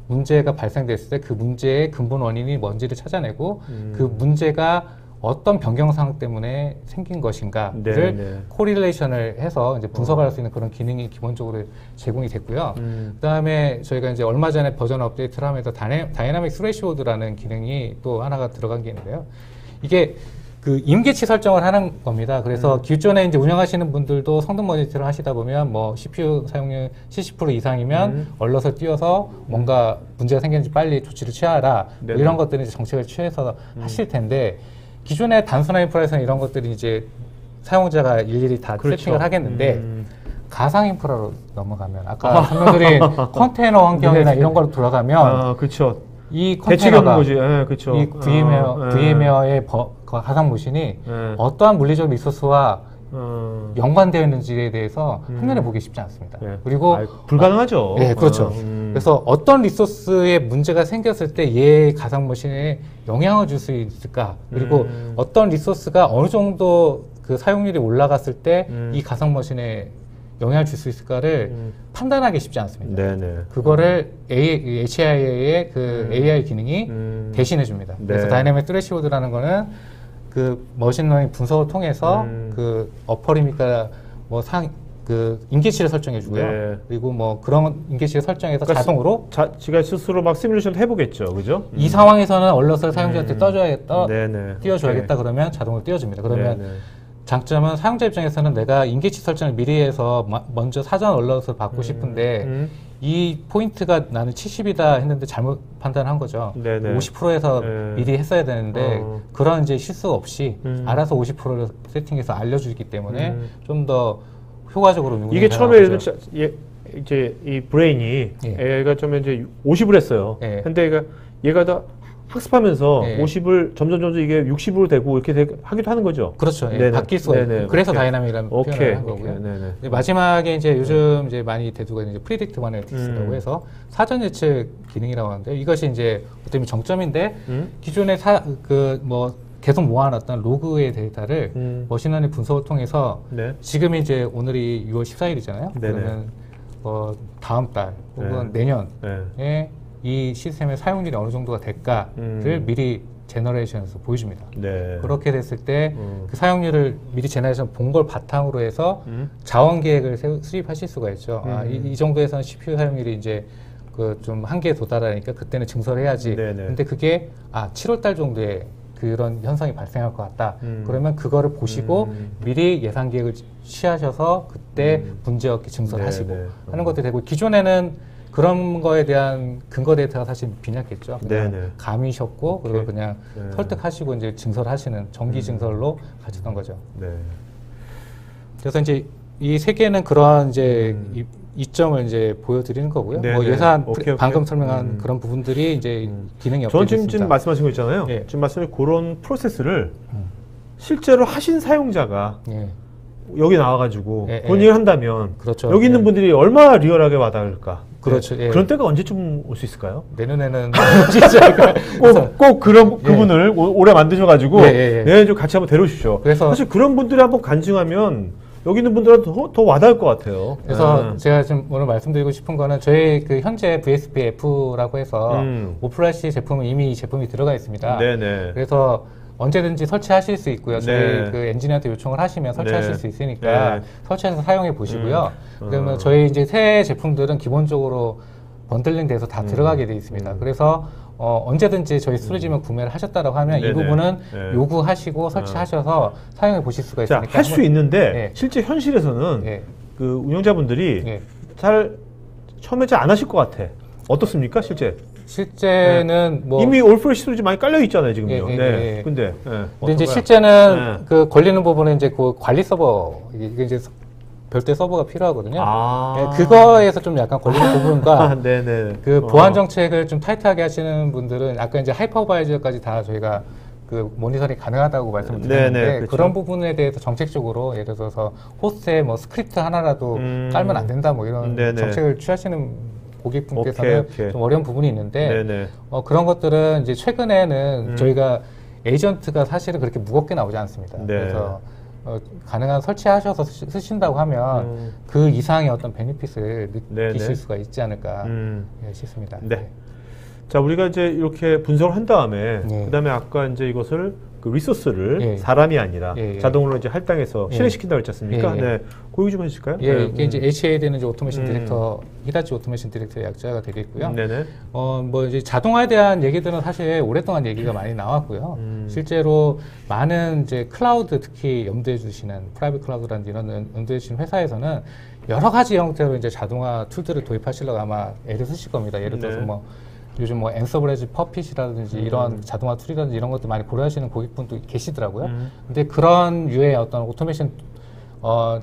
문제가 발생됐을 때 그 문제의 근본 원인이 뭔지를 찾아내고 그 문제가 어떤 변경사항 때문에 생긴 것인가를 네. 코릴레이션을 해서 이제 분석할 수 있는 그런 기능이 기본적으로 제공이 됐고요. 그다음에 저희가 이제 얼마 전에 버전 업데이트를 하면서 다이나믹 스레시홀드라는 기능이 또 하나가 들어간 게 있는데요. 이게 그 임계치 설정을 하는 겁니다. 그래서 기존에 이제 운영하시는 분들도 성능 모니터를 하시다 보면 뭐 CPU 사용률 70% 이상이면 얼럿을 띄워서 뭔가 문제가 생겼는지 빨리 조치를 취하라. 뭐 이런 것들은 이제 정책을 취해서 하실 텐데 기존의 단순한 인프라에서는 이런 것들이 이제 사용자가 일일이 다 그렇죠. 세팅을 하겠는데 가상 인프라로 넘어가면 아까 설명드린 컨테이너 환경이나 이런 걸로 돌아가면 그렇죠. 이 대책이 없는 컨테이너가 거지. 그렇죠. 이 VMware의 가상 머신이 어떠한 물리적 리소스와 연관되어 있는지에 대해서 한눈에 보기 쉽지 않습니다. 그리고 불가능하죠. 네, 그렇죠. 그래서 어떤 리소스에 문제가 생겼을 때 얘 가상 머신에 영향을 줄 수 있을까? 그리고 어떤 리소스가 어느 정도 그 사용률이 올라갔을 때 이 가상 머신에 영향을 줄 수 있을까를 판단하기 쉽지 않습니다. 네네. 그거를 HIA의 그 AI 기능이 대신해 줍니다. 그래서 다이내믹 스레시홀드라는 거는 그 머신러닝 분석을 통해서 그 어퍼리미터 뭐 그 임계치를 설정해 주고요. 네. 그리고 뭐 그런 임계치를 설정해서 그러니까 자동으로 지가 스스로 막 시뮬레이션 해보겠죠, 그죠? 이 상황에서는 얼럿을 사용자한테 네네. 띄워줘야겠다 그러면 자동으로 띄워줍니다. 그러면 장점은 사용자 입장에서는 내가 임계치 설정을 미리 해서 먼저 사전 얼럿을 받고 싶은데 이 포인트가 나는 70이다 했는데 잘못 판단한 거죠. 50%에서 미리 했어야 되는데 그런 이제 실수 없이 알아서 50%를 세팅해서 알려주기 때문에 좀 더 효과적으로 이게 처음에 이제 이 브레인이 AI가 처음에 이제 50을 했어요. 근데 얘가 다 학습하면서 50을 점점 이게 60으로 되고 이렇게 하기도 하는 거죠. 그렇죠. 바뀔 수가 있고. 그래서 다이나믹이라는 표현을 한 거고요. 마지막에 이제 요즘 이제 많이 대두가 이제 프리딕트 아날리틱스라고 해서 사전 예측 기능이라고 하는데 이것이 이제 어떻게 보면 정점인데 기존에 뭐 계속 모아놨던 로그의 데이터를 머신러닝 분석을 통해서 지금 이제 오늘이 6월 14일이잖아요. 그러면 다음 달 혹은 내년에 이 시스템의 사용률이 어느 정도가 될까를 미리 제너레이션에서 보여줍니다. 그렇게 됐을 때 그 사용률을 미리 제너레이션 본 걸 바탕으로 해서 자원 계획을 수립하실 수가 있죠. 이 정도에서는 CPU 사용률이 이제 그 좀 한계에 도달하니까 그때는 증설을 해야지. 근데 그게 7월 달 정도에 그런 현상이 발생할 것 같다. 그러면 그거를 보시고 미리 예산 계획을 취하셔서 그때 문제없게 증설하시고 하는 것도 되고 기존에는 그런 거에 대한 근거 데이터가 사실 빈약했죠. 감이셨고 그걸 그냥 설득하시고 이제 증설하시는 정기 증설로 가졌던 거죠. 그래서 이제 이 세 개는 그러한 이제 이점을 이제 보여드리는 거고요. 뭐 예산 방금 설명한 그런 부분들이 이제 기능이 없게 저는 지금 말씀하신 거 있잖아요. 지금 말씀하신 그런 프로세스를 실제로 하신 사용자가 여기 나와가지고 본인을 한다면 여기 있는 분들이 얼마나 리얼하게 와닿을까. 그렇죠. 그런 때가 언제쯤 올 수 있을까요? 내년에는 꼭 그런 그분을 오래 만드셔가지고 좀 같이 한번 데려오십시오. 그래서 사실 그런 분들이 한번 간증하면 여기 있는 분들한테 더 와닿을 것 같아요. 그래서 제가 지금 오늘 말씀드리고 싶은 거는 저희 그 현재 VSP-F라고 해서 오플래시 제품은 이미 제품이 들어가 있습니다. 그래서 언제든지 설치하실 수 있고요. 저희 그 엔지니어한테 요청을 하시면 설치하실 수 있으니까 설치해서 사용해 보시고요. 그러면 저희 이제 새 제품들은 기본적으로 번들링 돼서 다 들어가게 돼 있습니다. 그래서 언제든지 저희 스토리지만 구매를 하셨다고 하면 이 네네. 부분은 네. 요구하시고 설치하셔서 사용해 보실 수가 자, 있으니까 할 수 있는데 네. 실제 현실에서는 네. 그 운영자분들이 네. 잘 처음에 잘 안 하실 것 같아. 어떻습니까, 실제? 실제는 뭐 이미 올프레시 스토리지 많이 깔려 있잖아요, 지금요. 예, 예, 네. 예. 근데 근데 이제 어떤가요? 실제는 네. 그 걸리는 부분은 이제 그 관리 서버 이게 이제 별도의 서버가 필요하거든요. 아. 예, 그거에서 좀 약간 걸리는 부분과 네네. 그 보안 정책을 좀 타이트하게 하시는 분들은 아까 이제 하이퍼바이저까지 다 저희가 그 모니터링 가능하다고 말씀을 드렸는데 네네, 그렇죠. 그런 부분에 대해서 정책적으로 예를 들어서 호스트에 뭐 스크립트 하나라도 깔면 안 된다 뭐 이런 네네. 정책을 취하시는 고객분께서는 오케이. 좀 어려운 부분이 있는데 네네. 그런 것들은 이제 최근에는 저희가 에이전트가 사실은 그렇게 무겁게 나오지 않습니다. 네. 그래서 가능한 설치하셔서 쓰신다고 하면 그 이상의 어떤 베니핏을 네네. 느끼실 수가 있지 않을까 예, 싶습니다. 네. 자, 우리가 이제 이렇게 분석을 한 다음에 네. 그다음에 아까 이제 이것을 그 리소스를 예. 사람이 아니라 예, 예. 자동으로 이제 할당해서 예. 실행시킨다고 했지 않습니까? 예, 예. 네. 고유 좀 해주실까요? 예, 네. 이게 이제 HAD는 이제 오토메이션 디렉터, 히다치 오토메이션 디렉터의 약자가 되겠고요. 네네. 뭐 이제 자동화에 대한 얘기들은 사실 오랫동안 얘기가 많이 나왔고요. 실제로 많은 이제 클라우드 특히 염두에 두시는 프라이빗 클라우드라는 이런 염두에 두시는 회사에서는 여러 가지 형태로 이제 자동화 툴들을 도입하시려고 아마 애를 쓰실 겁니다. 예를 들어서 네. 뭐 요즘 뭐 앤서브레지 퍼핏이라든지 이런 자동화 툴이라든지 이런 것도 많이 고려하시는 고객분도 계시더라고요. 근데 그런 유의 어떤 오토메이션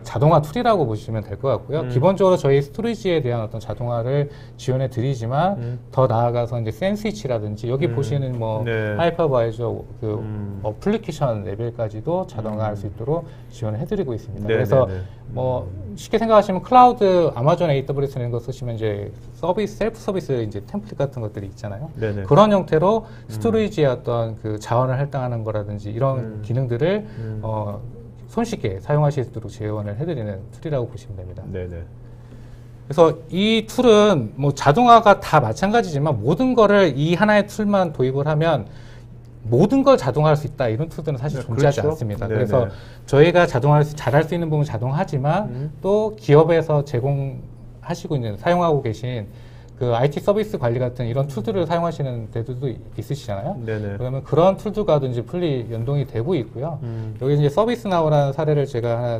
자동화 툴이라고 보시면 될 것 같고요. 기본적으로 저희 스토리지에 대한 어떤 자동화를 지원해 드리지만 더 나아가서 이제 샌스위치라든지 여기 보시는 뭐 네. 하이퍼바이저 그 어플리케이션 레벨까지도 자동화할 수 있도록 지원을 해드리고 있습니다. 네, 그래서 네, 네. 뭐 쉽게 생각하시면 클라우드 아마존 AWS 이런 거 쓰시면 이제 서비스 셀프 서비스 이제 템플릿 같은 것들이 있잖아요. 네네. 그런 형태로 스토리지의 어떤 그 자원을 할당하는 거라든지 이런 기능들을 손쉽게 사용하실 수 있도록 지원을 해드리는 툴이라고 보시면 됩니다. 네네. 그래서 이 툴은 뭐 자동화가 다 마찬가지지만 모든 거를 이 하나의 툴만 도입을 하면 모든 걸 자동화할 수 있다 이런 툴들은 사실 존재하지 그렇죠. 않습니다. 네네. 그래서 저희가 자동화를 잘할 수 있는 부분 자동하지만 또 기업에서 제공하시고 있는 사용하고 계신 그 IT 서비스 관리 같은 이런 툴들을 사용하시는 데들도 있으시잖아요. 네네. 그러면 그런 툴들과도 이제 풀리 연동이 되고 있고요. 여기 이제 서비스나우라는 사례를 제가 하나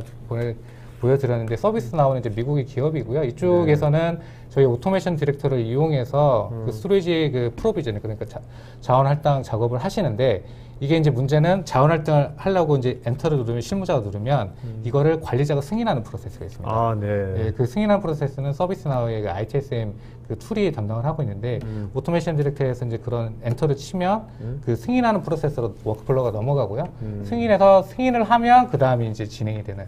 보여드렸는데 서비스나우는 이제 미국의 기업이고요. 이쪽에서는 저희 오토메이션 디렉터를 이용해서 그 스토리지 그 프로비전 그러니까 자원 할당 작업을 하시는데 이게 이제 문제는 자원 할당을 하려고 이제 엔터를 누르면 실무자가 누르면 이거를 관리자가 승인하는 프로세스가 있습니다. 아, 네. 예, 그 승인하는 프로세스는 서비스나우의 그 ITSM 그 툴이 담당을 하고 있는데 오토메이션 디렉터에서 이제 그런 엔터를 치면 그 승인하는 프로세스로 워크플로우가 넘어가고요. 승인을 하면 그 다음에 이제 진행이 되는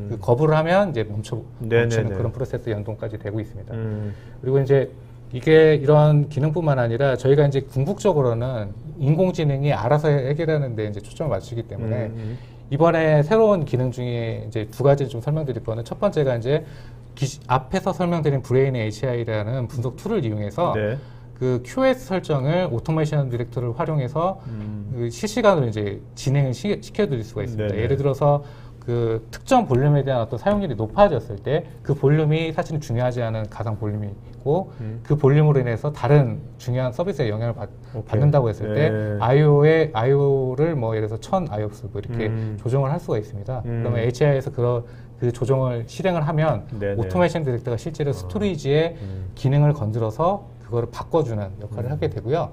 그 거부를 하면 이제 멈추는 그런 프로세스 연동까지 되고 있습니다. 그리고 이제 이게 이런 기능뿐만 아니라 저희가 이제 궁극적으로는 인공지능이 알아서 해결하는 데 이제 초점을 맞추기 때문에 이번에 새로운 기능 중에 이제 두 가지를 좀 설명드릴 거는 첫 번째가 이제 앞에서 설명드린 브레인의 HI라는 분석 툴을 이용해서 네. 그 QoS 설정을 오토메이션 디렉터를 활용해서 그 실시간으로 이제 진행을 시켜드릴 수가 있습니다. 네네. 예를 들어서 그 특정 볼륨에 대한 어떤 사용률이 높아졌을 때 그 볼륨이 사실은 중요하지 않은 가상 볼륨이고 그 볼륨으로 인해서 다른 중요한 서비스에 영향을 받는다고 했을 때 IO를 뭐 예를 들어서 1000 IOPS 뭐 이렇게 조정을 할 수가 있습니다. 그러면 HI에서 그 조정을 실행을 하면 네네. 오토메이션 디렉터가 실제로 스토리지의 기능을 건드려서 그거를 바꿔주는 역할을 하게 되고요.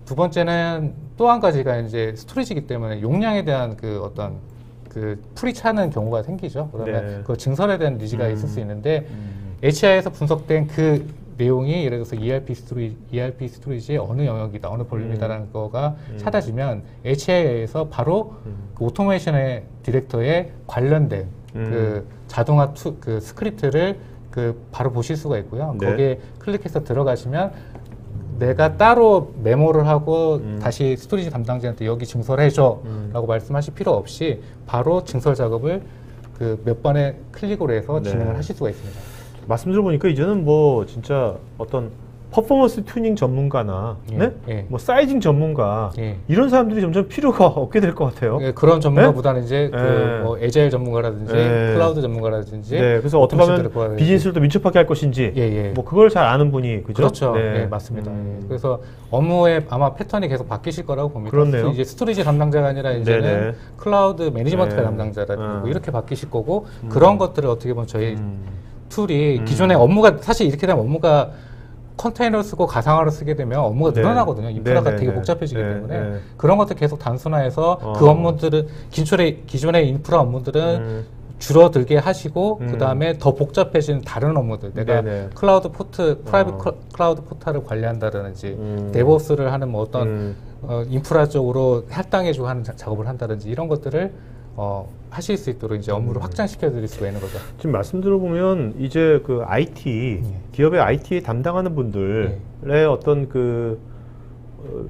두 번째는 또 한 가지가 이제 스토리지이기 때문에 용량에 대한 그 어떤 그 풀이 차는 경우가 생기죠. 그러면 네. 그 증설에 대한 니즈가 있을 수 있는데 HI에서 분석된 그 내용이 예를 들어서 ERP 스토리지의 어느 영역이다, 어느 볼륨이다라는 거가 찾아지면 HI에서 바로 그 오토메이션의 디렉터에 관련된 그 자동화 그 스크립트를 그 바로 보실 수가 있고요. 네. 거기에 클릭해서 들어가시면 내가 따로 메모를 하고 다시 스토리지 담당자한테 여기 증설해줘 라고 말씀하실 필요 없이 바로 증설 작업을 그 몇 번의 클릭으로 해서 네. 진행을 하실 수가 있습니다. 말씀 들어보니까 이제는 뭐 진짜 어떤 퍼포먼스 튜닝 전문가나 예, 네? 예. 뭐 사이징 전문가 예. 이런 사람들이 점점 필요가 없게 될 것 같아요. 예, 그런 전문가보다는 이제 예. 그 뭐 에자일 전문가라든지 예. 클라우드 전문가라든지 네, 그래서 어떻게 하면 오토메이션 비즈니스를 더 민첩하게 할 것인지 예, 예. 뭐 그걸 잘 아는 분이 그죠? 그렇죠. 네. 네, 맞습니다. 예. 그래서 업무의 아마 패턴이 계속 바뀌실 거라고 봅니다. 그렇네요. 이제 스토리지 담당자가 아니라 이제는 네네. 클라우드 매니지먼트가 네. 담당자라든지 뭐 이렇게 바뀌실 거고 음. 그런 것들을 어떻게 보면 저희 툴이 음. 기존의 업무가 사실 이렇게 되면 업무가 컨테이너를 쓰고 가상화를 쓰게 되면 업무가 네. 늘어나거든요. 인프라가 네, 되게 네, 복잡해지기 네, 때문에 네. 그런 것들 계속 단순화해서 그 어. 업무들은 기존의 인프라 업무들은 줄어들게 하시고 그 다음에 더 복잡해진 다른 업무들 내가 네네. 클라우드 포트 프라이빗 클라우드 포탈을 관리한다든지 데브옵스를 하는 뭐 어떤 인프라 쪽으로 할당해주고 하는 작업을 한다든지 이런 것들을 하실 수 있도록 이제 업무를 확장시켜 드릴 수가 있는 거죠. 지금 말씀 들어보면 이제 그 IT 기업의 IT 담당하는 분들의 어떤 그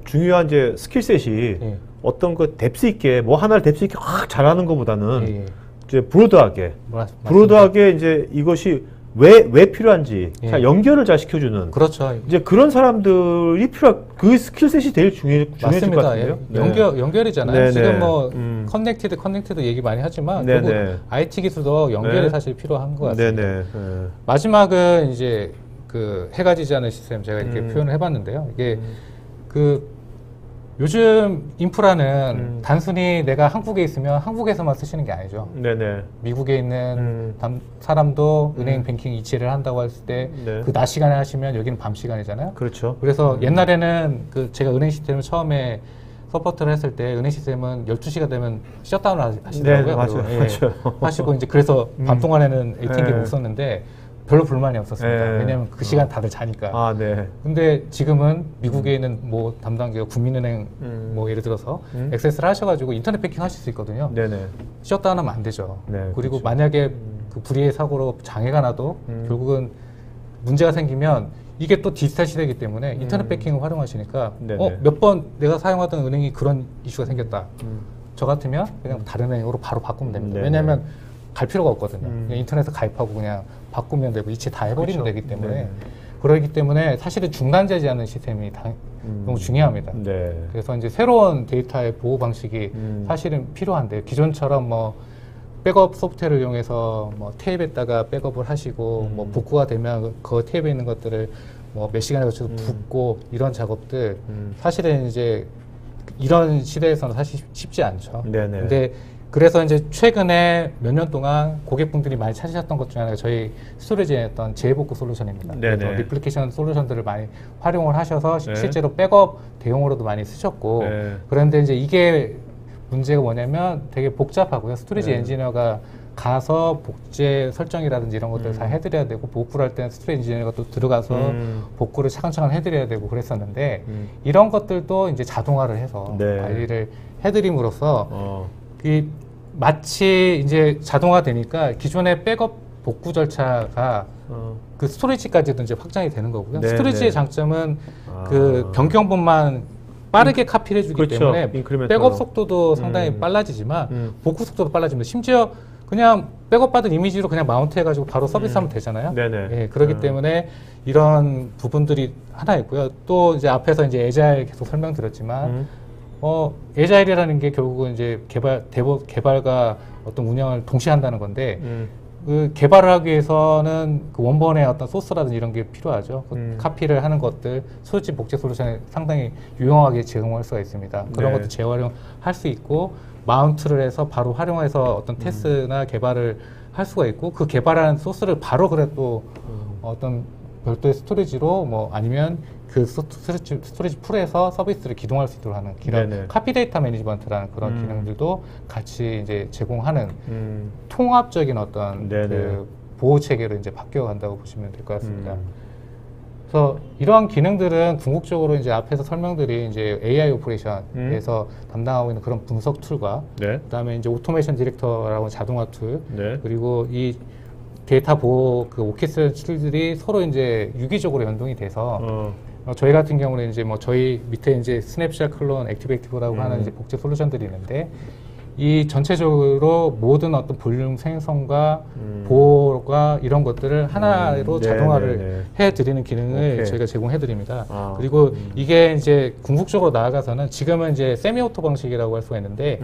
중요한 이제 스킬셋이 예. 어떤 그 뎁스 있게 뭐 하나를 뎁스 있게 확 잘하는 것보다는 예, 예. 이제 브로드하게 맞습니다. 브로드하게 이제 이것이 왜 필요한지 예. 잘 연결을 잘 시켜주는 그렇죠. 이제 그런 사람들이 그 스킬셋이 제일 중요해질 것 맞습니다. 같은데요. 예. 연결이잖아요. 네네. 지금 뭐 커넥티드 얘기 많이 하지만 네네. 결국 IT 기술도 연결이 네. 사실 필요한 것 같습니다. 네네. 마지막은 이제 그 해가 지지 않은 시스템 제가 이렇게 표현을 해봤는데요. 이게 그 요즘 인프라는 단순히 내가 한국에 있으면 한국에서만 쓰시는 게 아니죠. 네네. 미국에 있는 사람도 은행 뱅킹 이체를 한다고 했을 때 네. 그 낮 시간에 하시면 여기는 밤 시간이잖아요. 그렇죠. 그래서 옛날에는 그 제가 은행 시스템을 처음에 서포트를 했을 때 은행 시스템은 12시가 되면 셧다운을 하시더라고요. 네, 맞아요. 그리고, 맞아요. 하시고 이제 그래서 밤 동안에는 ATM기 네. 못 썼는데 별로 불만이 없었습니다. 네. 왜냐하면 그 시간 다들 자니까. 아, 네. 근데 지금은 미국에 있는 뭐 담당기가 국민은행 뭐 예를 들어서 액세스를 하셔가지고 인터넷 뱅킹 하실 수 있거든요. 네네. 셧다운하면 안 되죠. 네, 그리고 그렇죠. 만약에 그 불의의 사고로 장애가 나도 결국은 문제가 생기면 이게 또 디지털 시대이기 때문에 인터넷 뱅킹을 활용하시니까 네네. 몇 번 내가 사용하던 은행이 그런 이슈가 생겼다. 저 같으면 그냥 다른 은행으로 바로 바꾸면 됩니다. 네네. 왜냐하면 갈 필요가 없거든요. 그냥 인터넷에 가입하고 그냥 바꾸면 되고 이체 다 해버리면 그렇죠. 되기 때문에 네. 그러기 때문에 사실은 중단되지 않는 시스템이 너무 중요합니다. 네. 그래서 이제 새로운 데이터의 보호 방식이 사실은 필요한데 기존처럼 뭐 백업 소프트웨어를 이용해서 뭐 테이프에다가 백업을 하시고 뭐 복구가 되면 그 테이프에 있는 것들을 뭐 몇 시간에 걸쳐서 붓고 이런 작업들 사실은 이제 이런 시대에서는 사실 쉽지 않죠. 네네. 근데 그래서 이제 최근에 몇 년 동안 고객분들이 많이 찾으셨던 것 중에 하나가 저희 스토리지에 했던 재복구 솔루션입니다. 네네. 그래서 리플리케이션 솔루션들을 많이 활용을 하셔서 네. 실제로 백업 대용으로도 많이 쓰셨고 네. 그런데 이제 이게 문제가 뭐냐면 되게 복잡하고요. 스토리지 네. 엔지니어가 가서 복제 설정이라든지 이런 것들을 다 해드려야 되고 복구를 할 때는 스토리지 엔지니어가 또 들어가서 복구를 차근차근 해드려야 되고 그랬었는데 이런 것들도 이제 자동화를 해서 네. 관리를 해드림으로써 이 마치 이제 자동화 되니까 기존의 백업 복구 절차가 그 스토리지까지도 이제 확장이 되는 거고요. 네, 스토리지의 네. 장점은 그 변경본만 빠르게 카피를 해주기 그렇죠. 때문에 인크리멘털로. 백업 속도도 상당히 빨라지지만 복구 속도도 빨라집니다. 심지어 그냥 백업 받은 이미지로 그냥 마운트 해가지고 바로 서비스하면 되잖아요. 네네. 예, 그렇기 때문에 이런 부분들이 하나 있고요. 또 이제 앞에서 이제 에자일 계속 설명드렸지만 에자일이라는 게 결국은 이제 개발과 어떤 운영을 동시에 한다는 건데 그 개발을 하기 위해서는 그 원본의 어떤 소스라든지 이런 게 필요하죠. 그 카피를 하는 것들, 소지 복제 솔루션에 상당히 유용하게 제공할 수가 있습니다. 그런 네. 것도 재활용할 수 있고 마운트를 해서 바로 활용해서 어떤 테스트나 개발을 할 수가 있고 그 개발한 소스를 바로 그래 또 어떤 별도의 스토리지로 뭐 아니면 그 스토리지 풀에서 서비스를 기동할 수 있도록 하는 기능, 네네. 카피 데이터 매니지먼트라는 그런 기능들도 같이 이제 제공하는 통합적인 어떤 네네. 그 보호 체계로 이제 바뀌어 간다고 보시면 될 것 같습니다. 그래서 이러한 기능들은 궁극적으로 이제 앞에서 설명드린 이제 AI 오퍼레이션에서 담당하고 있는 그런 분석 툴과 네. 그다음에 이제 오토메이션 디렉터라고 자동화 툴 네. 그리고 이 데이터 보호 그 오케스트라 툴들이 서로 이제 유기적으로 연동이 돼서 저희 같은 경우는 이제 뭐 저희 밑에 이제 스냅샷 클론 액티베이티브라고 하는 이제 복제 솔루션들이 있는데 이 전체적으로 모든 어떤 볼륨 생성과 보호 프로토콜과 이런 것들을 하나로 자동화를 네네네. 해드리는 기능을 오케이. 저희가 제공해드립니다. 아, 그리고 이게 이제 궁극적으로 나아가서는 지금은 이제 세미오토 방식이라고 할 수가 있는데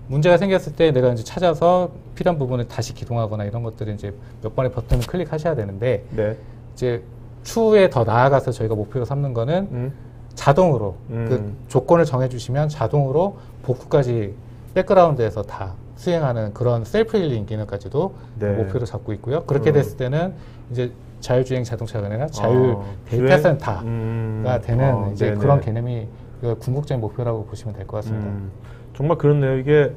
문제가 생겼을 때 내가 이제 찾아서 필요한 부분을 다시 기동하거나 이런 것들을 이제 몇 번의 버튼을 클릭하셔야 되는데 네. 이제 추후에 더 나아가서 저희가 목표로 삼는 거는 자동으로 그 조건을 정해주시면 자동으로 복구까지 백그라운드에서 다 수행하는 그런 셀프 힐링 기능까지도 네. 목표로 잡고 있고요. 그렇게 됐을 때는 이제 자율주행 자동차가 아니라 자율 데이터 주행? 센터가 되는 이제 네네. 그런 개념이 궁극적인 목표라고 보시면 될 것 같습니다. 정말 그렇네요. 이게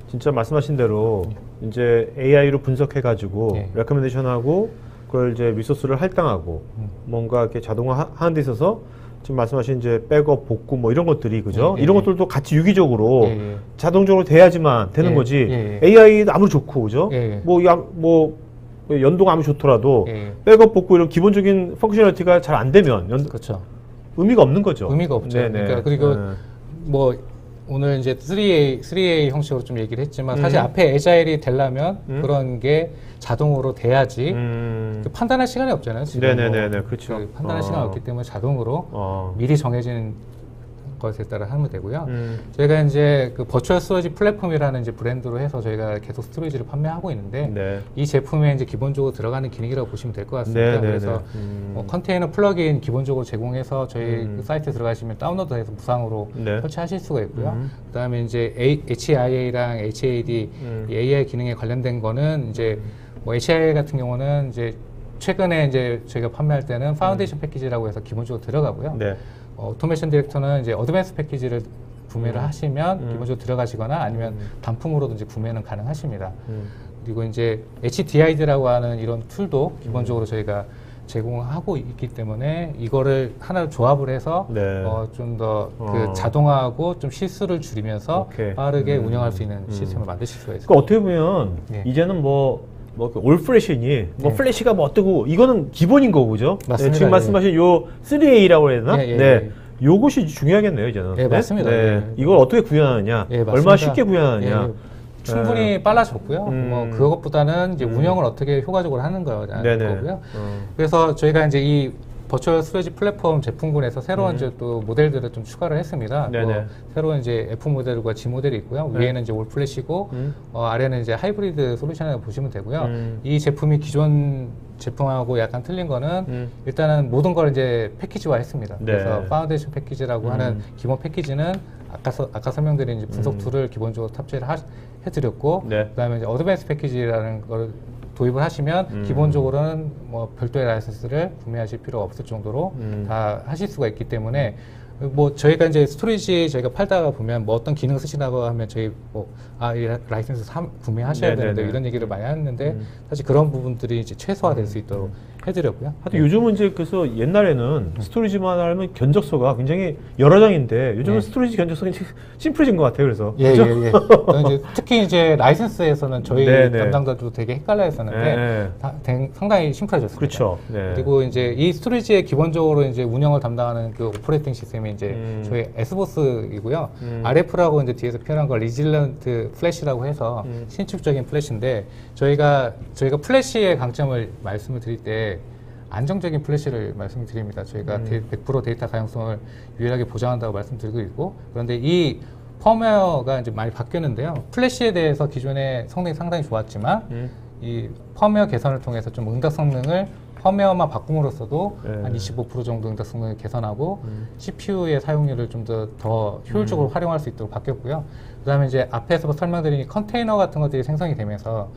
진짜 말씀하신 대로 이제 AI로 분석해가지고 예. 레커멘데이션하고 그걸 이제 리소스를 할당하고 뭔가 이렇게 자동화 하는 데 있어서 지금 말씀하신 이제 백업, 복구 뭐 이런 것들이 그죠? 예, 이런 예. 것들도 같이 유기적으로 예, 예. 자동적으로 돼야지만 되는 예, 거지. 예, 예. AI도 아무리 좋고 그죠? 예, 예. 뭐 연동 아무리 좋더라도 예, 예. 백업, 복구 이런 기본적인 펑셔널리티가 잘 안 되면 그렇죠. 의미가 없는 거죠. 의미가 없죠. 네네. 그러니까 그리고 네. 뭐 오늘 이제 3A 형식으로 좀 얘기를 했지만 사실 앞에 애자일이 되려면 그런 게 자동으로 돼야지 그 판단할 시간이 없잖아요. 지금 네네네네, 뭐 그렇죠. 그 판단할 시간이 없기 때문에 자동으로 미리 정해진 것에 따라 하면 되고요. 저희가 이제 그 버추얼 스토리지 플랫폼이라는 이제 브랜드로 해서 저희가 계속 스토리지를 판매하고 있는데 네. 이 제품에 이제 기본적으로 들어가는 기능이라고 보시면 될 것 같습니다. 네네네. 그래서 뭐 컨테이너 플러그인 기본적으로 제공해서 저희 그 사이트에 들어가시면 다운로드해서 무상으로 네. 설치하실 수가 있고요. 그다음에 이제 HIA랑 HAD 이 AI 기능에 관련된 거는 이제 뭐 HIA 같은 경우는 이제 최근에 이제 저희가 판매할 때는 파운데이션 패키지라고 해서 기본적으로 들어가고요. 네. 오토메이션 디렉터는 이제 어드밴스 패키지를 구매를 하시면 기본적으로 들어가시거나 아니면 단품으로든지 구매는 가능하십니다. 그리고 이제 HDID라고 하는 이런 툴도 기본적으로 저희가 제공하고 있기 때문에 이거를 하나로 조합을 해서 네. 좀 더 그 자동화하고 좀 실수를 줄이면서 오케이. 빠르게 운영할 수 있는 시스템을 만드실 수가 있습니다. 그러니까 어떻게 보면 예. 이제는 올 플래시니 예. 플래시가 뭐 어떠고 이거는 기본인 거고 그죠? 맞습니다. 네, 지금 예. 말씀하신 요 3A라고 해야 되나? 예, 예, 네. 예. 요것이 중요하겠네요, 이제는. 예, 맞습니다. 네. 예. 이걸 어떻게 구현하느냐? 예, 맞습니다. 얼마나 쉽게 구현하느냐? 예, 충분히 빨라졌고요. 뭐 그것보다는 이제 운영을 어떻게 효과적으로 하는 네네. 거고요. 그래서 저희가 이제 이 버추얼 스토리지 플랫폼 제품군에서 새로운 이제 또 모델들을 좀 추가를 했습니다. 네네. 새로운 이제 F 모델과 G 모델이 있고요. 네. 위에는 이제 올 플래시고 아래는 이제 하이브리드 솔루션이라고 보시면 되고요. 음. 이 제품이 기존 제품하고 약간 틀린 거는 일단은 모든 걸 이제 패키지화 했습니다. 네. 그래서 파운데이션 패키지라고 하는 기본 패키지는 아까 설명드린 이제 분석 툴을 기본적으로 탑재를 해드렸고, 네. 그다음에 이제 어드밴스 패키지라는 걸 도입을 하시면 기본적으로는 뭐 별도의 라이선스를 구매하실 필요가 없을 정도로 다 하실 수가 있기 때문에 뭐 저희가 이제 스토리지 저희가 팔다가 보면 뭐 어떤 기능 쓰시라고 하면 저희 이 라이선스 구매하셔야 네네네. 되는데 이런 얘기를 많이 하는데 사실 그런 부분들이 이제 최소화될 수 있도록 해드렸고요. 하여튼 요즘은 이제 그래서 옛날에는 스토리지만 하면 견적서가 굉장히 여러 장인데 요즘은 스토리지 견적서가 심플해진 것 같아요. 그래서 예, 그죠? 예, 예. 이제 특히 이제 라이선스에서는 저희 네네. 담당자들도 되게 헷갈려 했었는데 네. 상당히 심플해졌습니다. 그렇죠. 네. 그리고 이제 이 스토리지의 기본적으로 이제 운영을 담당하는 그 오퍼레이팅 시스템이 이제 저희 S보스이고요. RF라고 이제 뒤에서 표현한 걸 리질런트 플래시라고 해서 신축적인 플래시인데 저희가 플래시의 강점을 말씀을 드릴 때 안정적인 플래시를 말씀을 드립니다. 저희가 100% 데이터 가용성을 유일하게 보장한다고 말씀드리고 있고 그런데 이 펌웨어가 이제 많이 바뀌었는데요. 플래시에 대해서 기존에 성능이 상당히 좋았지만 이 펌웨어 개선을 통해서 좀 응답 성능을 펌웨어만 바꿈으로써도 한 25% 정도 응답 성능을 개선하고 CPU의 사용률을 좀 더 효율적으로 활용할 수 있도록 바뀌었고요. 그다음에 이제 앞에서 설명드린 컨테이너 같은 것들이 생성이 되면서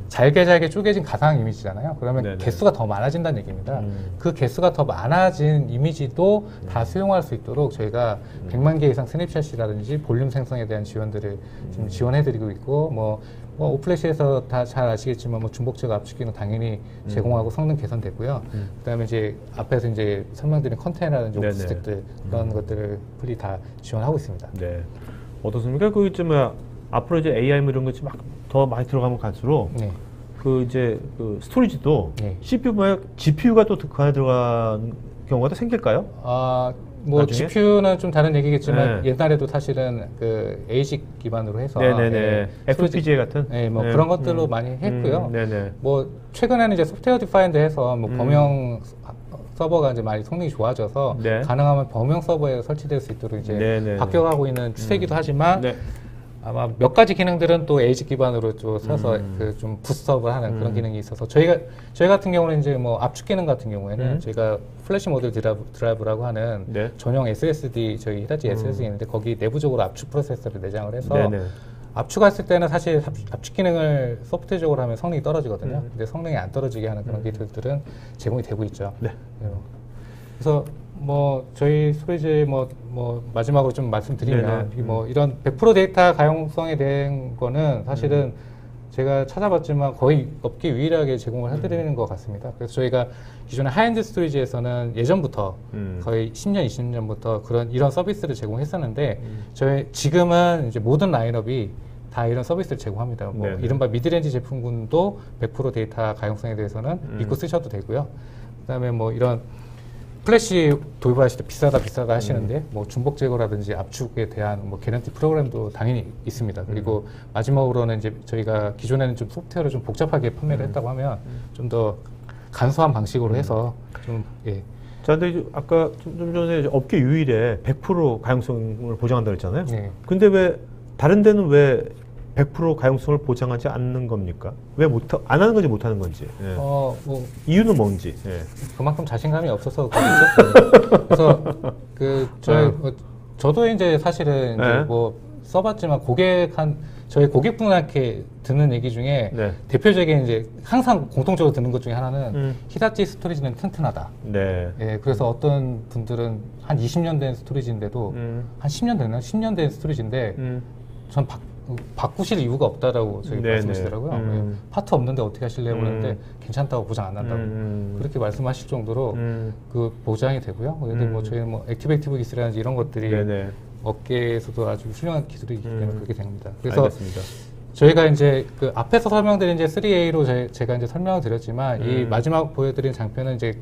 잘게 쪼개진 가상 이미지잖아요. 그러면 네네. 개수가 더 많아진다는 얘기입니다. 그 개수가 더 많아진 이미지도 다 수용할 수 있도록 저희가 100만 개 이상 스냅샷이라든지 볼륨 생성에 대한 지원들을 지금 지원해드리고 있고 뭐 오플래시에서 다 잘 아시겠지만 뭐 중복제가 압축기는 당연히 제공하고 성능 개선됐고요. 그다음에 이제 앞에서 이제 설명드린 컨테이너라든지 네네. 오프스택들 그런 것들을 풀리 다 지원하고 있습니다. 네. 어떻습니까? 그 이제 앞으로 이제 AI 뭐 이런 것이 막 더 많이 들어가면 갈수록 네. 그 이제 그 스토리지도 네. CPU GPU가 또 그 안에 들어간 경우가 더 생길까요? 뭐 나중에? GPU는 좀 다른 얘기겠지만 네. 옛날에도 사실은 그 ASIC 기반으로 해서 네네네. 예, FPGA 같은? 네, 뭐 그런 것들로 많이 했고요. 네네. 뭐 최근에는 이제 소프트웨어 디파인드 해서 뭐 음. 범용 서버가 이제 많이 성능이 좋아져서 네. 가능하면 범용 서버에 설치될 수 있도록 이제 네네네. 바뀌어가고 있는 추세이기도 하지만 네. 아마 몇 가지 기능들은 또 ASIC 기반으로 좀 써서 그 좀 부스트업을 하는 그런 기능이 있어서 저희 같은 경우는 이제 뭐 압축 기능 같은 경우에는 저희가 플래시 모듈 드라이브라고 하는 네. 전용 SSD 저희 히타치 SSD 있는데 거기 내부적으로 압축 프로세서를 내장을 해서 네네. 압축했을 때는 사실 압축 기능을 소프트적으로 하면 성능이 떨어지거든요. 근데 성능이 안 떨어지게 하는 그런 기술들은 제공이 되고 있죠. 네. 그래서 뭐 저희 스토리지 뭐 마지막으로 좀 말씀드리면 네네. 뭐 이런 100% 데이터 가용성에 대한 거는 사실은 제가 찾아봤지만 거의 업계 유일하게 제공을 해드리는 것 같습니다. 그래서 저희가 기존의 하이엔드 스토리지에서는 예전부터 거의 10년, 20년부터 이런 서비스를 제공했었는데 저희 지금은 이제 모든 라인업이 다 이런 서비스를 제공합니다. 뭐 네네. 이른바 미드렌지 제품군도 100% 데이터 가용성에 대해서는 믿고 쓰셔도 되고요. 그다음에 뭐 이런 플래시 도입하실 때 비싸다 하시는데 뭐 중복 제거라든지 압축에 대한 뭐 개런티 프로그램도 당연히 있습니다. 그리고 마지막으로는 이제 저희가 기존에는 좀 소프트웨어를 좀 복잡하게 판매를 했다고 하면 좀 더 간소한 방식으로 해서 좀 예. 자, 근데 아까 좀 전에 업계 유일에 100% 가용성을 보장한다고 했잖아요. 네. 근데 왜 다른 데는 왜 100% 가용성을 보장하지 않는 겁니까? 왜 안 하는 건지 못 하는 건지. 예. 뭐 이유는 뭔지. 예. 그만큼 자신감이 없어서 그렇죠. 그래서 저도 이제 사실은 네. 이제 뭐 써봤지만 저희 고객분한테 듣는 얘기 중에 네. 대표적인 이제 항상 공통적으로 듣는 것 중에 하나는 히타치 스토리지는 튼튼하다. 네. 예, 그래서 어떤 분들은 한 20년 된 스토리지인데도 한 10년 됐나? 10년 된 스토리지인데 전 바꾸실 이유가 없다라고 저희 네네. 말씀하시더라고요. 예, 파트 없는데 어떻게 하실래요? 그러는데 괜찮다고 보장 안 한다고 그렇게 말씀하실 정도로 그 보장이 되고요. 근데 뭐 저희 뭐 액티브 기술이라든지 이런 것들이 네네. 업계에서도 아주 훌륭한 기술이기 때문에 그렇게 됩니다. 그래서 알겠습니다. 저희가 이제 그 앞에서 설명드린 이제 3A로 제가 이제 설명을 드렸지만 이 마지막 보여드린 장표는 이제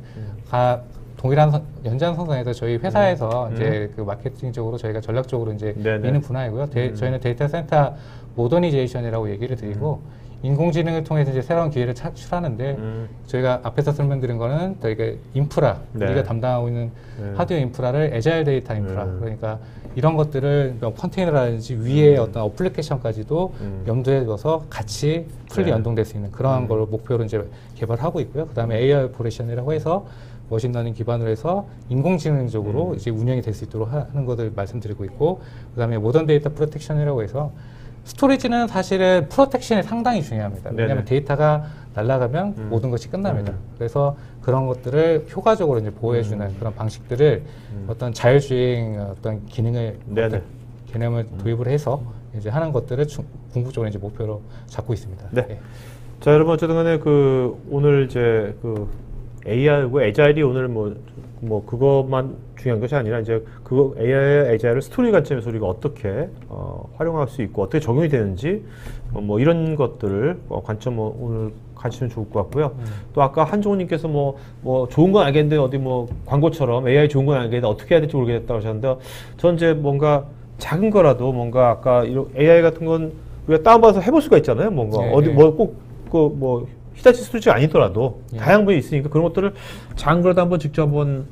동일한 연장선상에서 저희 회사에서 이제 그 마케팅적으로 저희가 전략적으로 이제 네네. 미는 분야이고요. 저희는 데이터 센터 모더니제이션이라고 얘기를 드리고 인공지능을 통해서 이제 새로운 기회를 창출하는데 저희가 앞에서 설명드린 거는 저희가 인프라 네. 우리가 담당하고 있는 하드웨어 인프라를 애자일 데이터 인프라 그러니까 이런 것들을 뭐 컨테이너라든지 위에 어떤 어플리케이션까지도 염두에 둬서 같이 풀리 네. 연동될 수 있는 그러한 걸 목표로 이제 개발하고 있고요. 그다음에 AI 오퍼레이션이라고 해서 머신러닝 기반으로 해서 인공지능적으로 이제 운영이 될 수 있도록 하는 것을 말씀드리고 있고, 그다음에 모던 데이터 프로텍션이라고 해서 스토리지는 사실은 프로텍션이 상당히 중요합니다. 왜냐하면 네네. 데이터가 날아가면 모든 것이 끝납니다. 그래서 그런 것들을 효과적으로 이제 보호해주는 그런 방식들을 어떤 자율주행 어떤 기능을 네네. 어떤 개념을 도입을 해서 이제 하는 것들을 궁극적으로 이제 목표로 잡고 있습니다. 네. 예. 자, 여러분 어쨌든 간에 오늘 이제 AI고 애자일이 오늘 뭐 그것만 중요한 것이 아니라 이제 AI와 애자일을 스토리 관점에서 우리가 어떻게 활용할 수 있고 어떻게 적용이 되는지 뭐 이런 것들을 관점 오늘 가지시면 좋을 것 같고요. 또 아까 한종훈님께서 뭐 좋은 건 알겠는데 어디 뭐 광고처럼 AI 좋은 건 알겠는데 어떻게 해야 될지 모르겠다고 하셨는데 전 이제 뭔가 작은 거라도 뭔가 아까 이런 AI 같은 건 우리가 다운받아서 해볼 수가 있잖아요. 뭔가 네. 어디 뭐 꼭 히타치 스토리지가 아니더라도 다양한 분이 있으니까 그런 것들을 작은 거라도 한번 직접 한번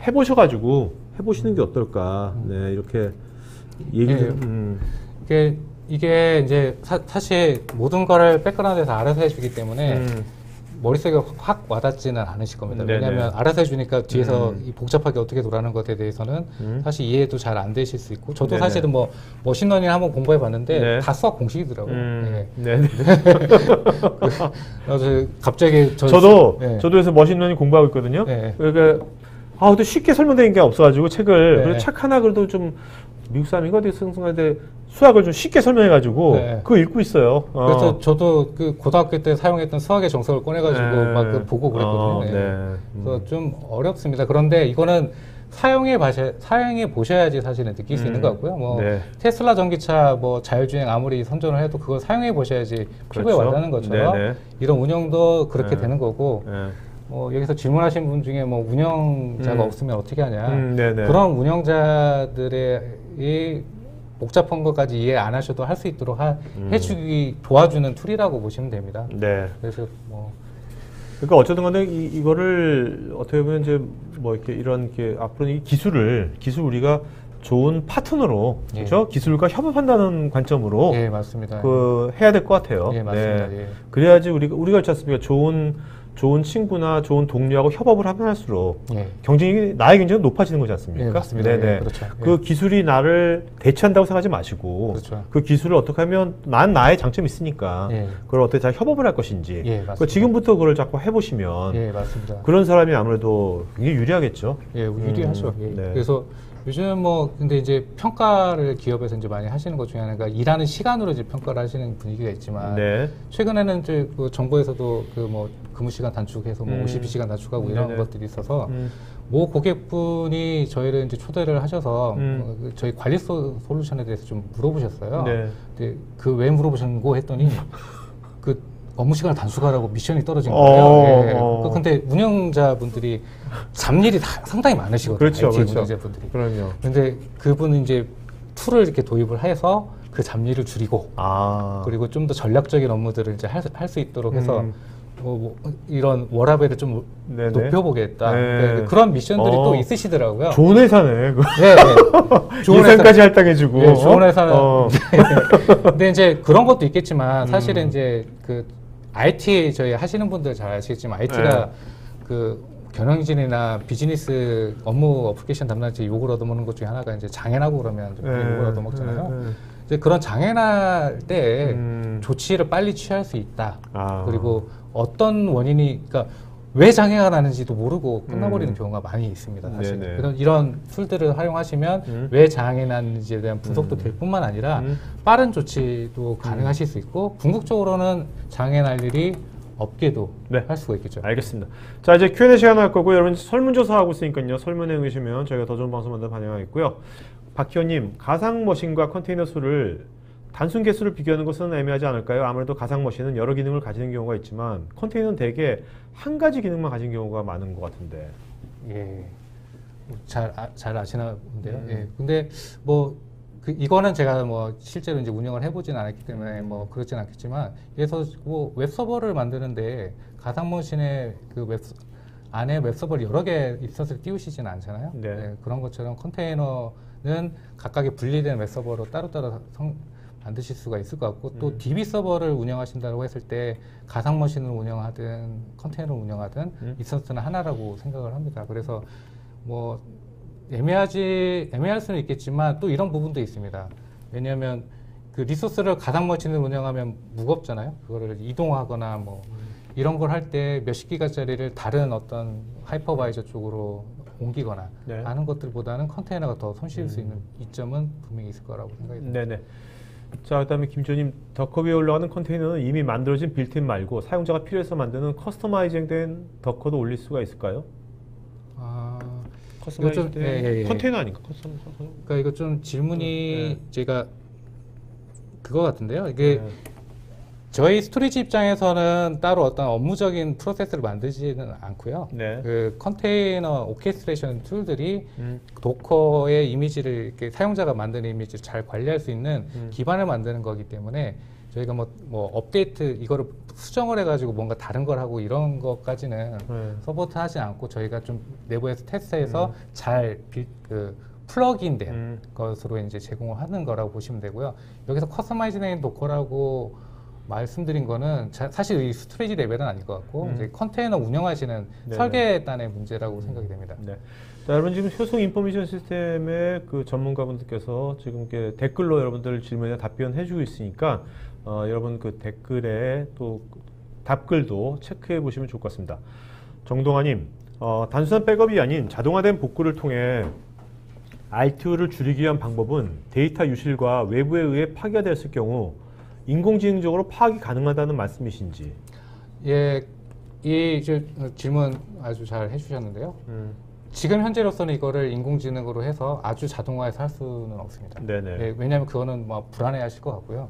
해보셔가지고 해보시는 게 어떨까. 네, 이렇게 얘기 좀. 이게 이제 사실 모든 거를 백그라운드에서 알아서 해주기 때문에 머릿속에 확 와닿지는 않으실 겁니다. 네네. 왜냐하면 알아서 해주니까 뒤에서 이 복잡하게 어떻게 돌아가는 것에 대해서는 사실 이해도 잘 안 되실 수 있고 저도 네네. 사실은 뭐 머신러닝 한번 공부해 봤는데 네. 다 수학 공식이더라고요. 네. 네. 그래서 갑자기 저도 네. 머신러닝 공부하고 있거든요. 네. 그러니까 근데 쉽게 설명되는 게 없어가지고 책을 네. 그래서 책 하나 그래도 좀 미국 사람인가 어디 승승한데 수학을 좀 쉽게 설명해가지고 네. 그거 읽고 있어요. 그래서 저도 그 고등학교 때 사용했던 수학의 정석을 꺼내가지고 네. 막 그 보고 그랬거든요. 네. 네. 그래서 좀 어렵습니다. 그런데 이거는 사용해 보셔야지 사실은 느낄 수 있는 것 같고요. 뭐 네. 테슬라 전기차 뭐 자율주행 아무리 선전을 해도 그걸 사용해 보셔야지 피부에 그렇죠. 와닿는 것처럼 네네. 이런 운영도 그렇게 네. 되는 거고 네. 여기서 질문하신 분 중에 뭐 운영자가 없으면 어떻게 하냐. 네네. 그런 운영자들의 복잡한 것까지 이해 안 하셔도 할 수 있도록 해주기 도와주는 툴이라고 보시면 됩니다. 네. 그래서 뭐 그러니까 어쨌든 간에 이거를 어떻게 보면 이제 뭐 이렇게 이런 게 앞으로 이 기술 우리가 좋은 파트너로 예. 그렇죠? 기술과 협업한다는 관점으로 예, 맞습니다. 해야 될 것 같아요. 예, 맞습니다. 네. 예. 그래야지 우리가 있지 않습니까? 좋은 친구나 좋은 동료하고 협업을 하면 할수록 예. 나의 경쟁이 높아지는 거지 않습니까? 예, 맞습니다. 네네. 예, 그렇죠. 그 예. 기술이 나를 대체한다고 생각하지 마시고 그렇죠. 그 기술을 어떻게 하면 나의 장점이 있으니까 예. 그걸 어떻게 잘 협업을 할 것인지 예, 맞습니다. 지금부터 그걸 자꾸 해보시면 예, 맞습니다. 그런 사람이 아무래도 굉장히 유리하겠죠. 예, 유리하죠. 예. 네. 그래서 요즘 근데 이제 평가를 기업에서 이제 많이 하시는 것 중에 하나가 일하는 시간으로 이제 평가를 하시는 분위기가 있지만 네. 최근에는 이제 정부에서도 근무 시간 단축해서 52시간 단축하고 이런 네네. 것들이 있어서 모 고객분이 저희를 이제 초대를 하셔서 저희 관리 솔루션에 대해서 좀 물어보셨어요. 네. 근데 왜 물어보셨고 했더니 그 업무 시간을 단축하라고 미션이 떨어진 거예요. 예. 근데 운영자분들이 잡일이 상당히 많으시거든요. 그렇죠, IT 그렇죠. 운영자분들이. 그럼요. 근데 그분은 이제 툴을 이렇게 도입을 해서 그 잡일을 줄이고 그리고 좀 더 전략적인 업무들을 이제 할 수 있도록 해서 이런 워라밸을 좀 네네. 높여보겠다. 네. 네, 그런 미션들이 또 있으시더라고요. 좋은 회사네. 네, 네. 좋은 예산까지 할당해주고. 네, 좋은 회사는. 근데 이제 그런 것도 있겠지만 사실은 이제 IT 저희 하시는 분들 잘 아시겠지만 IT가 경영진이나 비즈니스 업무 어플리케이션 담당자 욕을 얻어먹는 것 중에 하나가 이제 장애나고 그러면 좀 욕을 얻어먹잖아요. 이제 그런 장애날 때 조치를 빨리 취할 수 있다. 그리고 어떤 원인이, 그러니까 왜 장애가 나는지도 모르고 끝나버리는 경우가 많이 있습니다. 사실. 그래서 이런 툴들을 활용하시면 왜 장애 났는지에 대한 분석도 될 뿐만 아니라 빠른 조치도 가능하실 수 있고 궁극적으로는 장애 날 일이 없게도 할 수가 있겠죠. 알겠습니다. 자, 이제 Q&A 시간 할 거고 여러분 설문조사 하고 있으니까요. 설문에 응하시면 저희가 더 좋은 방송 만들어 반영하겠고요. 박희원님, 가상머신과 컨테이너 수를 단순 개수를 비교하는 것은 애매하지 않을까요? 아무래도 가상머신은 여러 기능을 가지는 경우가 있지만 컨테이너는 대개 한 가지 기능만 가진 경우가 많은 것 같은데. 예, 잘 아시나 본데요. 예, 근데 이거는 제가 실제로 이제 운영을 해보진 않았기 때문에 그렇진 않겠지만, 그래서 웹서버를 만드는데 가상머신에 안에 웹서버를 여러 개 있어서 띄우시진 않잖아요. 네. 네, 그런 것처럼 컨테이너는 각각의 분리된 웹서버로 따로따로 만드실 수가 있을 것 같고, 또 DB 서버를 운영하신다고 했을 때 가상머신을 운영하든 컨테이너를 운영하든 인스턴스는 하나라고 생각을 합니다. 그래서 애매할 수는 있겠지만 또 이런 부분도 있습니다. 왜냐하면 그 리소스를 가상머신을 운영하면 무겁잖아요. 그거를 이동하거나 이런 걸 할 때 몇십 기가짜리를 다른 어떤 하이퍼바이저 쪽으로 옮기거나 하는 것들보다는 컨테이너가 더 손실일 수 있는 이점은 분명히 있을 거라고 생각이 듭니다. 네네. 자, 그다음에 김조님, 더커 위에 올라가는 컨테이너는 이미 만들어진 빌트인 말고 사용자가 필요해서 만드는 커스터마이징된 더커도 올릴 수가 있을까요? 커스터마이징된 컨테이너 아닌가? 그러니까 이거 좀 질문이 제가 그거 같은데요. 이게 저희 스토리지 입장에서는 따로 어떤 업무적인 프로세스를 만들지는 않고요. 그 컨테이너 오케스트레이션 툴들이 도커의 이미지를 이렇게 사용자가 만든 이미지를 잘 관리할 수 있는 기반을 만드는 거기 때문에 저희가 업데이트 이거를 수정을 해가지고 뭔가 다른 걸 하고 이런 것까지는 서포트하지 않고 저희가 좀 내부에서 테스트해서 잘 플러그인된 것으로 이제 제공을 하는 거라고 보시면 되고요. 여기서 커스터마이징된 도커라고 말씀드린 거는 사실 이 스토리지 레벨은 아닐 것 같고 이제 컨테이너 운영하시는 설계단의 문제라고 생각이 됩니다. 네. 자, 여러분 지금 효성 인포메이션 시스템의 그 전문가분들께서 지금 이렇게 댓글로 여러분들 질문에 답변해 주고 있으니까 여러분 그 댓글에 또 답글도 체크해 보시면 좋을 것 같습니다. 정동아님, 단순한 백업이 아닌 자동화된 복구를 통해 RTO를 줄이기 위한 방법은 데이터 유실과 외부에 의해 파기가 됐을 경우 인공지능적으로 파악이 가능하다는 말씀이신지. 예, 이 질문 아주 잘 해주셨는데요. 지금 현재로서는 이거를 인공지능으로 해서 아주 자동화해서 할 수는 없습니다. 왜냐하면 그거는 불안해하실 것 같고요.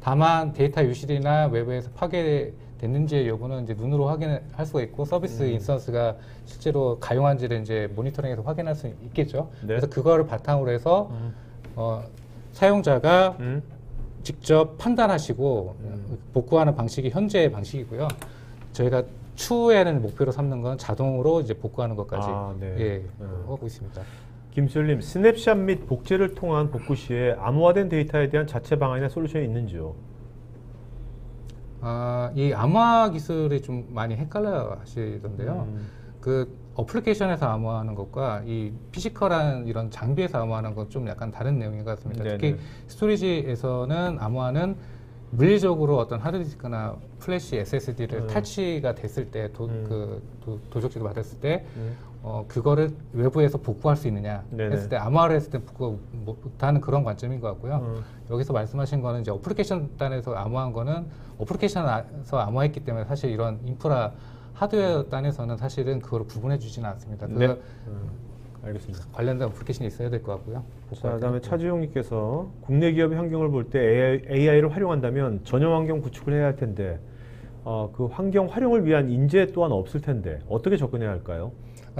다만 데이터 유실이나 외부에서 파괴된 됐는지의 여부는 이제 눈으로 확인할 수가 있고 서비스 인스턴스가 실제로 가용한지를 이제 모니터링해서 확인할 수 있겠죠. 네. 그래서 그거를 바탕으로 해서 사용자가 직접 판단하시고 복구하는 방식이 현재의 방식이고요. 저희가 추후에는 목표로 삼는 건 자동으로 이제 복구하는 것까지 예, 하고 있습니다. 김수열님, 스냅샷 및 복제를 통한 복구 시에 암호화된 데이터에 대한 자체 방안이나 솔루션이 있는지요? 이 암호화 기술이 좀 많이 헷갈려 하시던데요. 그 어플리케이션에서 암호화하는 것과 이 피지컬한 이런 장비에서 암호화하는 건 좀 약간 다른 내용인 것 같습니다. 네네. 특히 스토리지에서는 암호화는 물리적으로 어떤 하드디스크나 플래시 SSD를 탈취가 됐을 때 도적질을 받았을 때 그거를 외부에서 복구할 수 있느냐 네네. 했을 때 암호화를 했을 때 복구 못하는 그런 관점인 것 같고요. 여기서 말씀하신 거는 이제 어플리케이션 단에서 암호화한 거는 어플리케이션에서 암호화했기 때문에 사실 이런 인프라 하드웨어 단에서는 사실은 그걸 구분해 주지는 않습니다. 네. 알겠습니다. 관련된 어플리케이션이 있어야 될 것 같고요. 자, 그다음에 차주용님께서 국내 기업의 환경을 볼 때 AI를 활용한다면 전용 환경 구축을 해야 할 텐데 그 환경 활용을 위한 인재 또한 없을 텐데 어떻게 접근해야 할까요?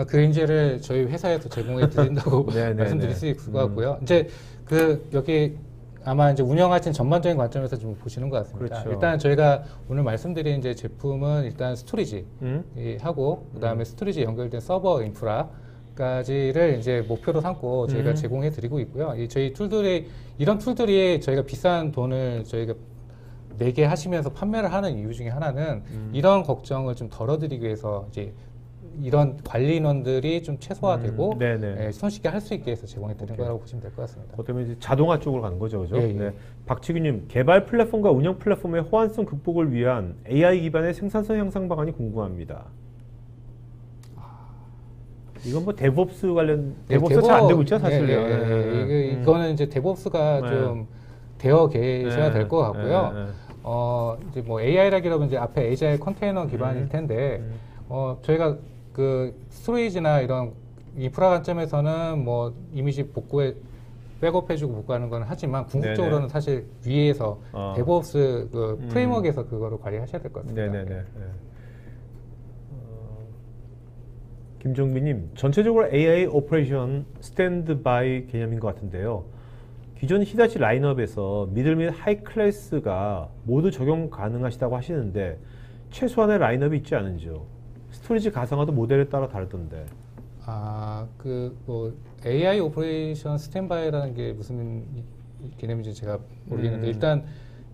그 인재를 저희 회사에서 제공해 드린다고 말씀드릴 수 있을 것 같고요. 이제 여기 아마 이제 운영하신 전반적인 관점에서 좀 보시는 것 같습니다. 그렇죠. 일단 저희가 오늘 말씀드린 이제 제품은 일단 스토리지 하고 그다음에 스토리지 연결된 서버 인프라까지를 이제 목표로 삼고 저희가 제공해 드리고 있고요. 저희 툴들이 이런 툴들이 저희가 비싼 돈을 저희가 내게 하시면서 판매를 하는 이유 중에 하나는 이런 걱정을 좀 덜어드리기 위해서 이제 이런 관리 인원들이 좀 최소화되고 손쉽게 할 수 있게 해서 제공해 드리는 거라고 보시면 될 것 같습니다. 어쩌면 이제 자동화 쪽으로 가는 거죠, 그죠? 예, 예. 네. 박치규님, 개발 플랫폼과 운영 플랫폼의 호환성 극복을 위한 AI 기반의 생산성 향상 방안이 궁금합니다. 이건 뭐 데브옵스 관련 데브옵스 잘 안 되고 있죠, 사실요. 이거는 이제 데브옵스가 좀 되어 계셔야 될 것 같고요. 이제 뭐 AI라기라면 이제 앞에 에이자일 컨테이너 기반일 텐데 저희가 그 스토리지나 이런 인프라 관점에서는 뭐 이미지 복구에 백업해주고 복구하는 건 하지만 궁극적으로는 사실 위에서 데브옵스 그 프레임워크에서 그거를 관리하셔야 될 것 같습니다. 김종빈님, 전체적으로 AI 오퍼레이션 스탠드바이 개념인 것 같은데요. 기존 히다치 라인업에서 미들 및 하이 클래스가 모두 적용 가능하시다고 하시는데 최소한의 라인업이 있지 않은지요? 스토리지 가상화도 모델에 따라 다르던데. 뭐 AI 오퍼레이션 스탠바이라는 게 무슨 개념인지 제가 모르겠는데 일단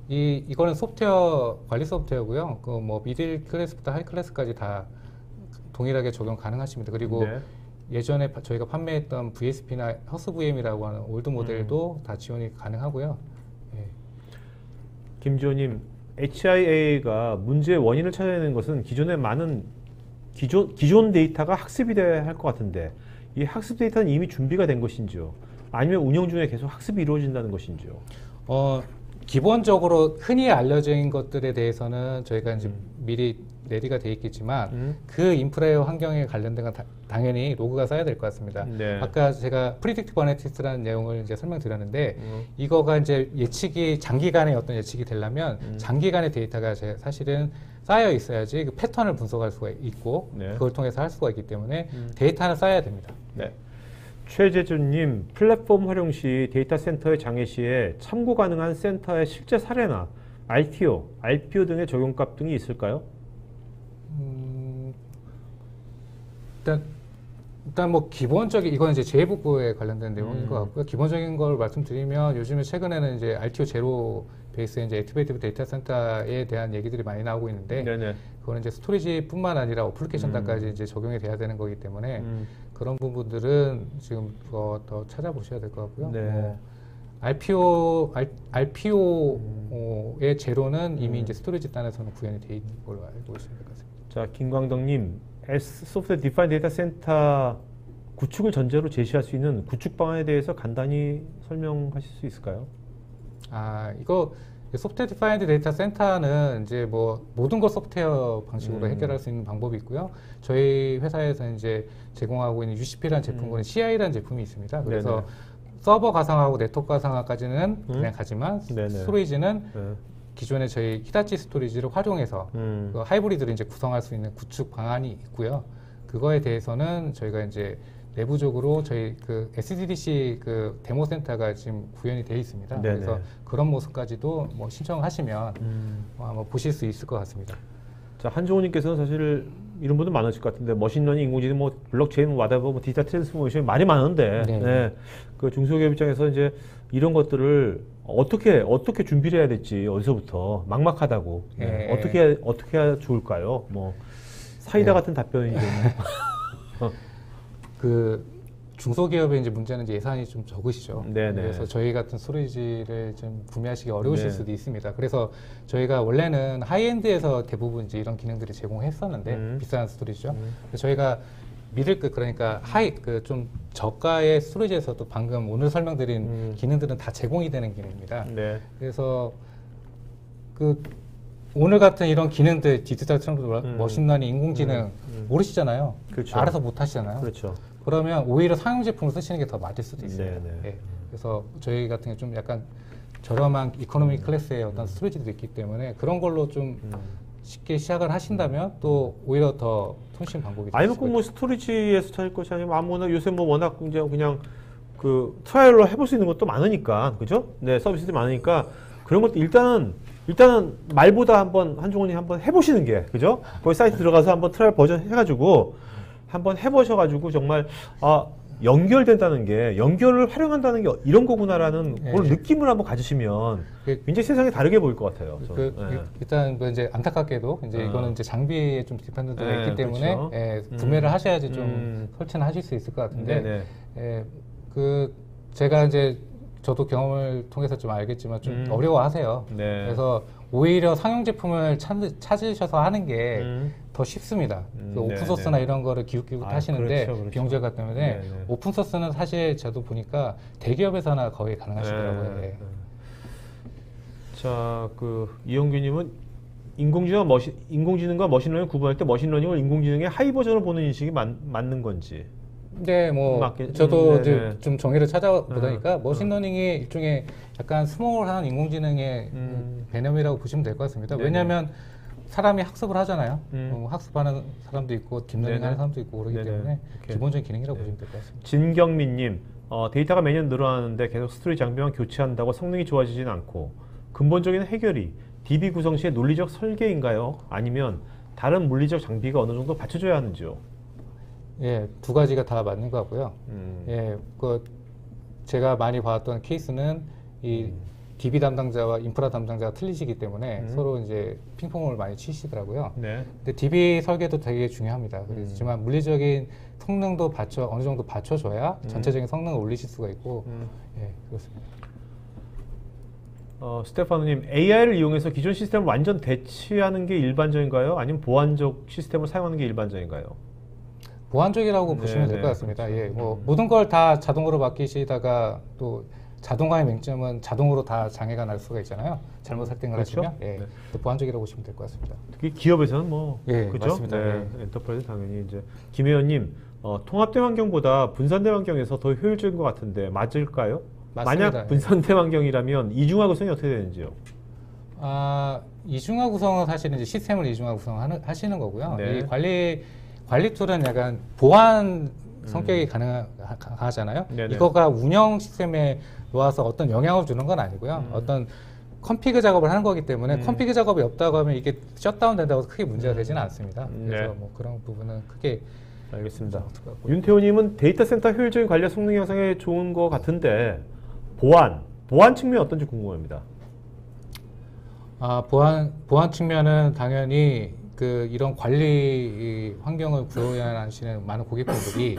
이거는 소프트웨어 관리 소프트웨어고요. 그 뭐 미들 클래스부터 하이 클래스까지 다 동일하게 적용 가능하십니다. 그리고 예전에 저희가 판매했던 VSP나 허스 VM이라고 하는 올드 모델도 다 지원이 가능하고요. 김지호님, HIA가 문제의 원인을 찾아내는 것은 기존의 많은 기존 데이터가 학습이 돼야 할 것 같은데 이 학습 데이터는 이미 준비가 된 것인지요? 아니면 운영 중에 계속 학습이 이루어진다는 것인지요? 기본적으로 흔히 알려진 것들에 대해서는 저희가 이제 미리 레디가 돼 있겠지만 그 인프라의 환경에 관련된 건 당연히 로그가 쌓여야 될 것 같습니다. 아까 제가 프리딕티브 어널리틱스라는 내용을 이제 설명드렸는데 이거가 이제 예측이 장기간의 어떤 예측이 되려면 장기간의 데이터가 사실은 쌓여 있어야지 그 패턴을 분석할 수가 있고 그걸 통해서 할 수가 있기 때문에 데이터는 쌓여야 됩니다. 최재준님, 플랫폼 활용 시 데이터 센터의 장애 시에 참고 가능한 센터의 실제 사례나 RTO, RPO 등의 적용값 등이 있을까요? 일단 뭐 기본적인 이건 이제 재해복구에 관련된 내용인 것 같고요. 기본적인 걸 말씀드리면 요즘에 최근에는 이제 RTO 제로 베이스의 이제 액티베이티브 데이터 센터에 대한 얘기들이 많이 나오고 있는데 그거는 이제 스토리지뿐만 아니라 어플리케이션 단까지 이제 적용이 돼야 되는 거기 때문에 그런 부분들은 지금 더 찾아보셔야 될 것 같고요. 뭐 RPO의 제로는 이미 이제 스토리지 단에서는 구현이 돼 있는 걸로 알고 계시면 될 것 같습니다. 자, 김광덕님, Software Defined Data Center 구축을 전제로 제시할 수 있는 구축 방안에 대해서 간단히 설명하실 수 있을까요? 이거 소프트웨어 디파인드 데이터 센터는 이제 뭐 모든 걸 소프트웨어 방식으로 해결할 수 있는 방법이 있고요. 저희 회사에서 이제 제공하고 있는 UCP라는 제품군은 CI라는 제품이 있습니다. 그래서 서버 가상화하고 네트워크 가상화까지는 그냥 가지만 스토리지는 기존에 저희 히다치 스토리지를 활용해서 그 하이브리드를 이제 구성할 수 있는 구축 방안이 있고요. 그거에 대해서는 저희가 이제 내부적으로 저희 그 SDDC 그 데모 센터가 지금 구현이 되어 있습니다. 네네. 그래서 그런 모습까지도 뭐 신청하시면 아마 보실 수 있을 것 같습니다. 자, 한종훈님께서는 사실 이런 분들 많으실 것 같은데 머신러닝, 인공지능, 뭐 블록체인, 와다버, 뭐 디지털 트랜스포메이션 말이 많은데 네. 네. 그 중소기업 입장에서 이제 이런 것들을 어떻게 준비를 해야 될지 어디서부터 막막하다고 네. 어떻게 해야 좋을까요? 뭐 사이다 네. 같은 답변이 좀 그 중소기업의 이제 문제는 이제 예산이 좀 적으시죠. 네네. 그래서 저희 같은 스토리지를 좀 구매하시기 어려우실 네. 수도 있습니다. 그래서 저희가 원래는 하이엔드에서 대부분 이제 이런 기능들을 제공했었는데 비싼 스토리지죠. 그래서 저희가 미들 그 그러니까 그 좀 저가의 스토리지에서도 방금 오늘 설명드린 기능들은 다 제공이 되는 기능입니다. 네. 그래서 그 오늘 같은 이런 기능들 디지털 트랜스포메이션, 머신러닝, 인공지능 모르시잖아요. 그렇죠. 알아서 못 하시잖아요. 그렇죠. 그러면 오히려 상용 제품을 쓰시는 게 더 맞을 수도 있어요. 네네. 예. 그래서 저희 같은 게 좀 약간 저렴한 이코노미 클래스의 어떤 스토리지도 있기 때문에 그런 걸로 좀 쉽게 시작을 하신다면 또 오히려 더 통신 방법이 아니면 꼭 뭐 스토리지에서 찾을 것이 아니면 아무나 요새 뭐 워낙 이제 그냥 그 트라이얼로 해볼 수 있는 것도 많으니까 그죠? 네, 서비스들이 많으니까 그런 것도 일단은 말보다 한종훈이 한번 해보시는 게 그죠? 거기 사이트 들어가서 한번 트라이얼 버전 해가지고 한번 해보셔가지고 정말 연결된다는 게 연결을 활용한다는 게 이런 거구나라는 그런 느낌을 한번 가지시면 굉장히 세상이 다르게 보일 것 같아요. 일단 뭐 이제 안타깝게도 이제 이거는 이제 장비에 좀 디펜던트가 있기 때문에 그렇죠. 구매를 하셔야지 좀 설치는 하실 수 있을 것 같은데 그 제가 이제 저도 경험을 통해서 좀 알겠지만 좀 어려워하세요. 네. 그래서 오히려 상용 제품을 찾으셔서 하는 게 더 쉽습니다. 그 오픈소스나 이런 거를 기웃기웃 하시는데 그렇죠. 비용 절감 때문에 오픈소스는 사실 저도 보니까 대기업에서나 거의 가능하시더라고요. 네. 자, 그 이영규님은 인공지능과 머신러닝을 구분할 때 머신러닝을 인공지능의 하이 버전을 보는 인식이 맞는 건지. 네, 뭐 저도 좀 정의를 찾아보니까 머신러닝이 일종의 약간 스몰한 인공지능의 개념이라고 보시면 될 것 같습니다. 왜냐하면 사람이 학습을 하잖아요. 학습하는 사람도 있고 딥러닝 하는 사람도 있고 그렇기 때문에 기본적인 기능이라고 보시면 될 것 같습니다. 진경민님, 데이터가 매년 늘어나는데 계속 스토리 장비만 교체한다고 성능이 좋아지진 않고 근본적인 해결이 DB 구성 시의 논리적 설계인가요? 아니면 다른 물리적 장비가 어느 정도 받쳐줘야 하는지요? 예, 두 가지가 다 맞는 것 같고요. 예, 그 제가 많이 봤던 케이스는 이 DB 담당자와 인프라 담당자가 틀리시기 때문에 서로 이제 핑퐁을 많이 치시더라고요. 네. 근데 DB 설계도 되게 중요합니다. 그렇지만 물리적인 성능도 어느 정도 받쳐줘야 전체적인 성능을 올리실 수가 있고, 예, 그렇습니다. 스테파노님, AI를 이용해서 기존 시스템을 완전 대체하는 게 일반적인가요? 아니면 보완적 시스템을 사용하는 게 일반적인가요? 보완적이라고 보시면 될 것 같습니다. 예, 뭐 모든 걸 다 자동으로 맡기시다가 또 자동화의 맹점은 자동으로 다 장애가 날 수가 있잖아요. 잘못 설정을 하시면 보완적이라고 보시면 될 것 같습니다. 특히 기업에서는 뭐 그렇죠? 맞습니다. 엔터프라이즈 당연히 이제 김혜연님, 통합된 환경보다 분산된 환경에서 더 효율적인 것 같은데 맞을까요? 맞습니다. 만약 분산된 환경이라면 이중화 구성이 어떻게 되는지요? 이중화 구성은 사실은 이제 시스템을 이중화 구성하시는 거고요. 네. 이 관리 툴은 약간 보안 성격이 강하잖아요. 네네. 이거가 운영 시스템에 놓아서 어떤 영향을 주는 건 아니고요. 어떤 컨피그 작업을 하는 거기 때문에 컨피그 작업이 없다고 하면 이게 셧다운 된다고 크게 문제가 되지는 않습니다. 그래서 뭐 그런 부분은 크게 알겠습니다. 윤태호님은 데이터 센터 효율적인 관리 성능 향상에 좋은 것 같은데 보안 측면 어떤지 궁금합니다. 보안 측면은 당연히 이런 관리 환경을 구현하시는 많은 고객분들이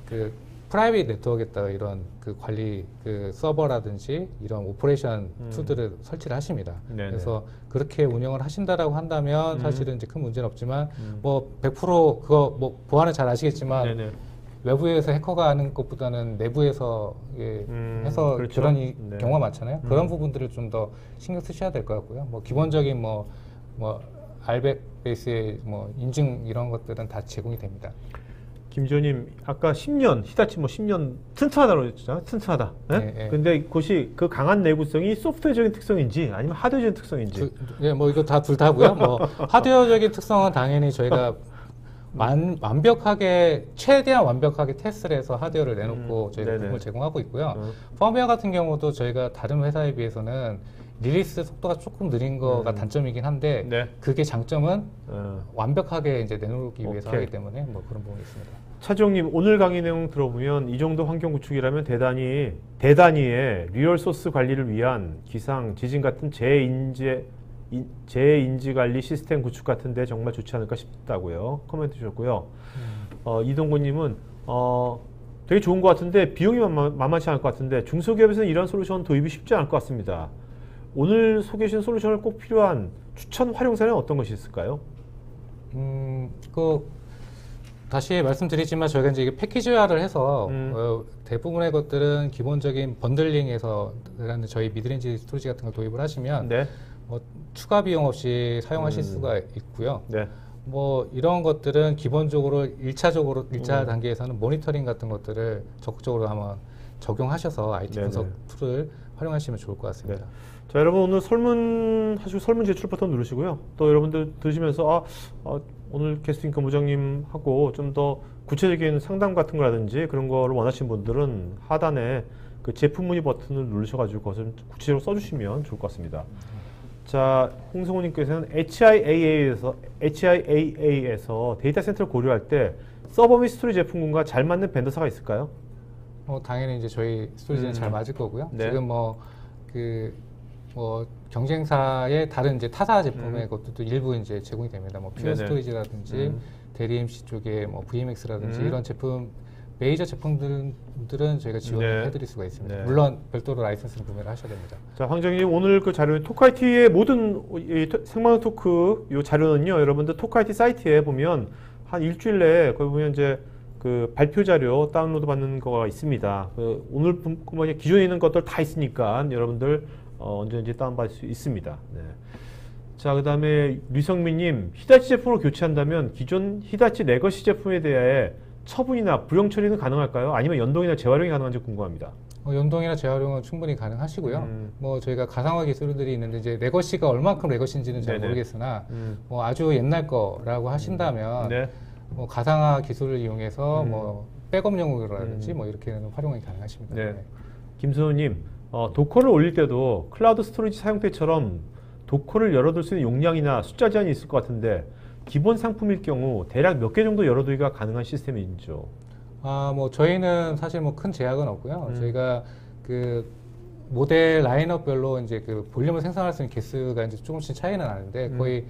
그 프라이빗 네트워크에다가 이런 그 관리 서버라든지 이런 오퍼레이션 툴들을 설치를 하십니다. 네네. 그래서 그렇게 운영을 하신다라고 한다면 사실은 이제 큰 문제는 없지만 뭐 100% 그거 뭐 보안은 잘 아시겠지만 네네. 외부에서 해커가 하는 것보다는 내부에서 해서 그렇죠. 그런 경우가 많잖아요. 그런 부분들을 좀 더 신경 쓰셔야 될 것 같고요. 뭐 기본적인 뭐 RBAC 베이스의 뭐 인증 이런 것들은 다 제공이 됩니다. 김지호님 아까 10년 히다치 뭐 10년 튼튼하다고 그랬잖아. 튼튼하다. 네? 네, 네. 근데 그것이 그 강한 내구성이 소프트웨어적인 특성인지 아니면 하드웨어적인 특성인지. 뭐 이거 다 둘 다고요. 뭐 하드웨어적인 특성은 당연히 저희가 완벽하게 최대한 완벽하게 테스트를 해서 하드웨어를 내놓고 저희가 네네. 부품을 제공하고 있고요. 펌웨어 같은 경우도 저희가 다른 회사에 비해서는 리리스 속도가 조금 느린 거가 단점이긴 한데 네. 그게 장점은 완벽하게 이제 내놓기 위해서 오케이. 하기 때문에 뭐 그런 부분이 있습니다. 차지용님 오늘 강의 내용 들어보면 이 정도 환경 구축이라면 대단히의 리얼 소스 관리를 위한 기상, 지진 같은 재인지 관리 시스템 구축 같은데 정말 좋지 않을까 싶다고요. 코멘트 주셨고요. 이동구님은 되게 좋은 것 같은데 비용이 만만치 않을 것 같은데 중소기업에서는 이런 솔루션 도입이 쉽지 않을 것 같습니다. 오늘 소개해 주신 솔루션을 꼭 필요한 추천 활용 사례는 어떤 것이 있을까요? 다시 말씀드리지만 저희가 이제 이게 패키지화를 해서 대부분의 것들은 기본적인 번들링에서 저희 미드레인지 스토리지 같은 걸 도입을 하시면 네. 추가 비용 없이 사용하실 수가 있고요. 네. 뭐 이런 것들은 기본적으로 1차 단계에서는 모니터링 같은 것들을 적극적으로 한번 적용하셔서 IT 네네. 분석 툴을 활용하시면 좋을 것 같습니다. 네. 자, 여러분 오늘 설문 제출 버튼 누르시고요. 또 여러분들 들으시면서 오늘 캐스팅 근무장님하고 좀 더 구체적인 상담 같은 거라든지 그런 거를 원하시는 분들은 하단에 그 제품 문의 버튼을 누르셔가지고 그것을 구체적으로 써주시면 좋을 것 같습니다. 자, 홍성호님께서는 HIAA에서 데이터 센터를 고려할 때 서버 및 스토리 제품군과 잘 맞는 벤더사가 있을까요? 당연히 이제 저희 스토리지는 잘 맞을 거고요. 네. 지금 경쟁사의 다른 이제 타사 제품의 것들도 일부 이제 제공이 됩니다. 뭐 퓨어 네네. 스토리지라든지 대리MC 쪽에 뭐 VMX라든지 이런 제품 메이저 제품들은 저희가 지원을 네. 해드릴 수가 있습니다. 네. 물론 별도로 라이선스를 구매를 하셔야 됩니다. 자, 황정님 오늘 그 자료 토크IT의 모든 생방송 토크 요 자료는요, 여러분들 토크IT 사이트에 보면 한 일주일 내에 거기 보면 이제 그 발표 자료 다운로드 받는 거가 있습니다. 오늘 기존에 있는 것들 다 있으니까 여러분들 언제든지 다운받을 수 있습니다. 네. 자, 그 다음에 류성민님, 히다치 제품으로 교체한다면 기존 히다치 레거시 제품에 대해 처분이나 불용 처리는 가능할까요? 아니면 연동이나 재활용이 가능한지 궁금합니다. 연동이나 재활용은 충분히 가능하시고요. 뭐 저희가 가상화 기술들이 있는데 이제 레거시가 얼만큼 레거시인지는 잘 네네. 모르겠으나 뭐 아주 옛날 거라고 하신다면 네. 뭐 가상화 기술을 이용해서 뭐 백업용으로라든지 뭐 이렇게는 활용이 가능하십니다. 네. 김수호님, 도커를 올릴 때도 클라우드 스토리지 사용 때처럼 도커를 열어둘 수 있는 용량이나 숫자 제한이 있을 것 같은데 기본 상품일 경우 대략 몇 개 정도 열어두기가 가능한 시스템인지요? 뭐 저희는 사실 뭐 큰 제약은 없고요. 저희가 그 모델 라인업별로 이제 그 볼륨을 생산할 수 있는 개수가 이제 조금씩 차이는 나는데 거의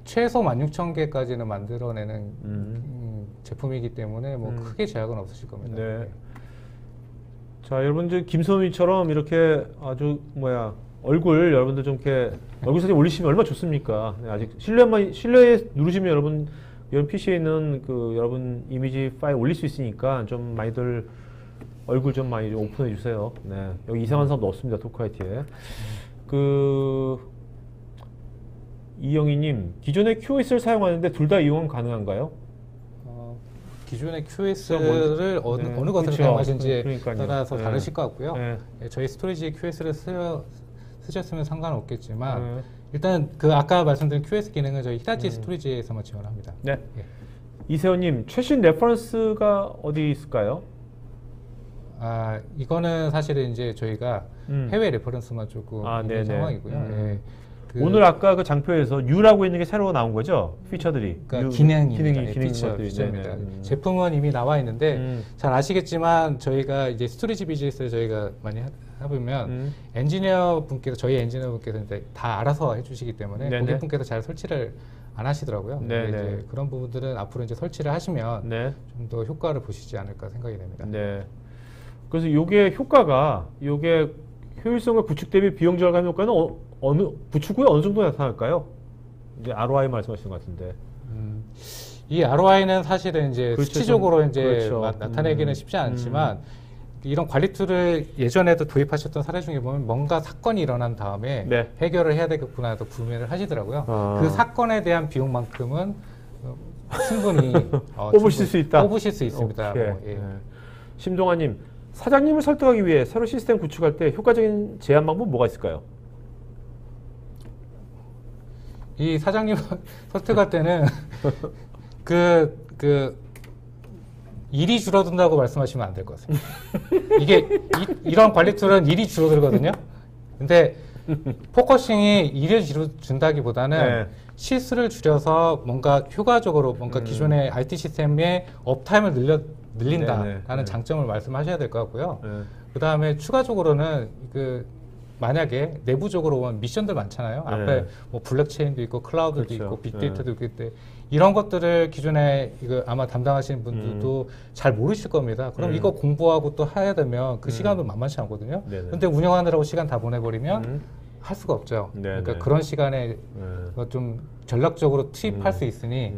최소 16,000개까지는 만들어내는 제품이기 때문에 뭐 크게 제약은 없으실 겁니다. 네. 자, 여러분들 김소미처럼 이렇게 아주 얼굴 여러분들 좀 이렇게 얼굴 사진 올리시면 얼마나 좋습니까? 네, 아직 실내에 누르시면 여러분 PC에 있는 그 여러분 이미지 파일 올릴 수 있으니까 좀 많이들 얼굴 좀 많이 오픈해 주세요. 네, 여기 이상한 사람도 없습니다. 토크아이티에. 이영희님, 기존의 QoS를 사용하는데 둘 다 이용 가능한가요? 기존의 QoS를 어느 것을 그렇죠. 사용하신지에 그러니까요. 따라서 네. 다르실 것 같고요. 네. 저희 스토리지 QoS를 쓰셨으면 상관없겠지만 일단 그 아까 말씀드린 QoS 기능은 저희 히다치 스토리지에서만 지원합니다. 네. 예. 이세호님, 최신 레퍼런스가 어디 있을까요? 이거는 사실은 이제 저희가 해외 레퍼런스만 조금 있는 네네. 상황이고요. 예. 오늘 아까 그 장표에서 U라고 있는 게 새로 나온 거죠? 피처들이. 그러니까 기능 피처입니다. 것들이. 제품은 이미 나와 있는데 잘 아시겠지만 저희가 이제 스토리지 비즈니스를 저희가 많이 해보면 엔지니어 분께서 저희 엔지니어 분께서 이제 다 알아서 해주시기 때문에 네네. 고객분께서 잘 설치를 안 하시더라고요. 근데 네네. 이제 그런 부분들은 앞으로 이제 설치를 하시면 네. 좀 더 효과를 보시지 않을까 생각이 됩니다. 네. 그래서 요게 효율성과 구축 대비 비용 절감 효과는 부축 후에 어느 정도 나타날까요? 이제 ROI 말씀하시는 것 같은데. 이 ROI는 사실은 이제 그렇죠. 수치적으로 이제 그렇죠. 나타내기는 쉽지 않지만 이런 관리 툴을 예전에도 도입하셨던 사례 중에 보면 뭔가 사건이 일어난 다음에 네. 해결을 해야 되겠구나 또 구매를 하시더라고요. 그 사건에 대한 비용만큼은 충분히 뽑으실 수 있다. 뽑으실 수 있습니다. 오케이. 뭐, 예. 네. 심동아님, 사장님을 설득하기 위해 새로 시스템 구축할 때 효과적인 제안 방법 뭐가 있을까요? 이 사장님 설득할 때는 일이 줄어든다고 말씀하시면 안 될 것 같습니다. 이게 이런 관리 툴은 일이 줄어들거든요. 근데 포커싱이 일을 준다기보다는 네. 실수를 줄여서 뭔가 효과적으로 뭔가 기존의 IT 시스템의 업타임을 늘린다라는 네. 장점을 말씀하셔야 될 것 같고요. 네. 그 다음에 추가적으로는 만약에 내부적으로 보면 미션들 많잖아요. 네. 앞에 뭐 블록체인도 있고 클라우드도 그렇죠. 있고 빅데이터도 있고 때 이런 것들을 기존에 아마 담당하시는 분들도 잘 모르실 겁니다. 그럼 이거 공부하고 또 해야 되면 그 시간도 만만치 않거든요. 네네. 근데 운영하느라고 시간 다 보내버리면 할 수가 없죠. 네네. 그러니까 그런 시간에 좀 전략적으로 투입할 수 있으니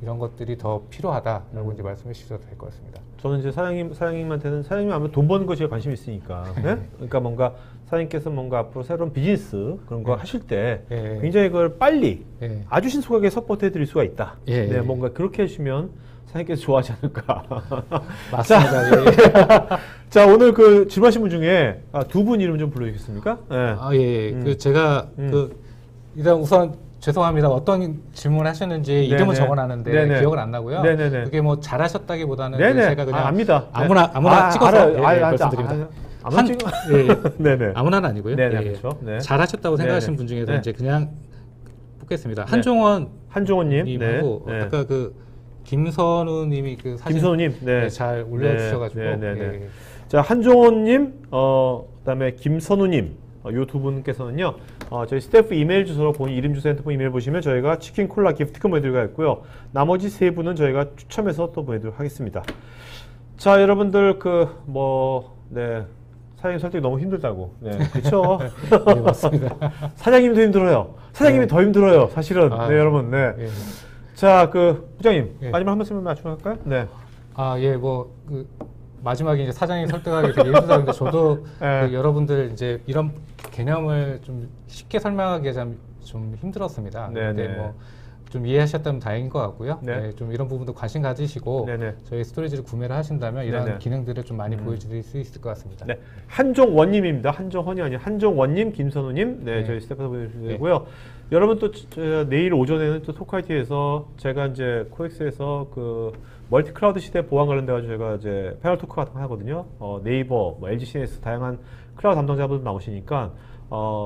이런 것들이 더 필요하다라고 이제 말씀해 주셔도 될 것 같습니다. 저는 이제 사장님한테는 사장님이 아무래도 돈 버는 것에 관심이 있으니까, 네? 그러니까 뭔가 사장님께서 뭔가 앞으로 새로운 비즈니스 그런 거 하실 때 예. 굉장히 그걸 빨리 예. 아주 신속하게 서포트 해드릴 수가 있다. 예. 네, 뭔가 그렇게 해주시면 사장님께서 좋아하지 않을까. 맞습니다. 예. 자, 오늘 그 질문하신 분 중에 두 분 이름 좀 불러주시겠습니까? 네. 예. 제가 일단 우선 죄송합니다. 어떤 질문을 하셨는지 이름은 적어놨는데 기억은 안 나고요. 네네네. 그게 뭐 잘하셨다기보다는 네네. 제가 그냥 압니다. 아무나 찍어서 말씀드립니다. 네네. 아무나는 아니고요. 네네, 예. 그렇죠. 네. 잘하셨다고 생각하시는 분 중에서 이제 그냥 뽑겠습니다. 한종원님하고 네. 아까 김선우님이 사진 김선우님, 네. 잘 올려주셔가지고. 네. 자, 한종원님, 그다음에 김선우님, 이 두 분께서는요, 저희 스태프 이메일 주소로 본인 이름, 주소, 핸드폰 이메일 보시면 저희가 치킨, 콜라, 기프트콘 보내드리고 있고요. 나머지 세 분은 저희가 추첨해서 또 보내드리도록 하겠습니다. 자, 여러분들 사장님 설득이 너무 힘들다고. 네, 그렇죠. 네, 맞습니다. 사장님도 힘들어요. 사장님이 더 힘들어요, 사실은. 네, 여러분. 네. 예. 자, 부장님 마지막 한 말씀 맞춰갈까요? 네. 마지막에 이제 사장님 설득하기 되게 힘들다는데 저도 네. 여러분들 이제 이런 개념을 좀 쉽게 설명하기 좀 힘들었습니다. 근데 좀 이해하셨다면 다행인 것 같고요. 네. 좀 이런 부분도 관심 가지시고 저희 스토리지를 구매를 하신다면 이런 기능들을 좀 많이 보여드릴 수 있을 것 같습니다. 네. 한종원님입니다. 한종헌이 아니라 한종원님, 김선우님, 저희 스태프에서 보내주시고요. 여러분 또 내일 오전에는 또 토크IT에서 제가 이제 코엑스에서 멀티 클라우드 시대 보안 관련돼가지고 제가 이제 패널 토크 같은 거 하거든요. 네이버, LG CNS 다양한 클라우드 담당자분들 나오시니까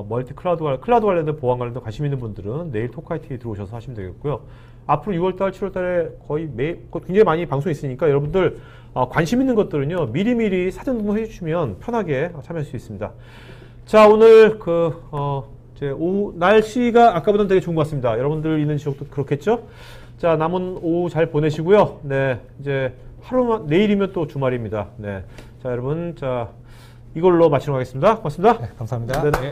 멀티 클라우드 관련된 보안 관련된 관심 있는 분들은 내일 토크IT에 들어오셔서 하시면 되겠고요. 앞으로 6월달, 7월달에 거의 굉장히 많이 방송이 있으니까 여러분들 관심 있는 것들은요 미리미리 사전 등록해 주시면 편하게 참여할 수 있습니다. 자, 오늘 이제 오후 날씨가 아까보다는 되게 좋은 것 같습니다. 여러분들 있는 지역도 그렇겠죠? 자, 남은 오후 잘 보내시고요. 네, 이제 내일이면 또 주말입니다. 네, 자, 여러분, 이걸로 마치도록 하겠습니다. 고맙습니다. 네, 감사합니다. 네. 네.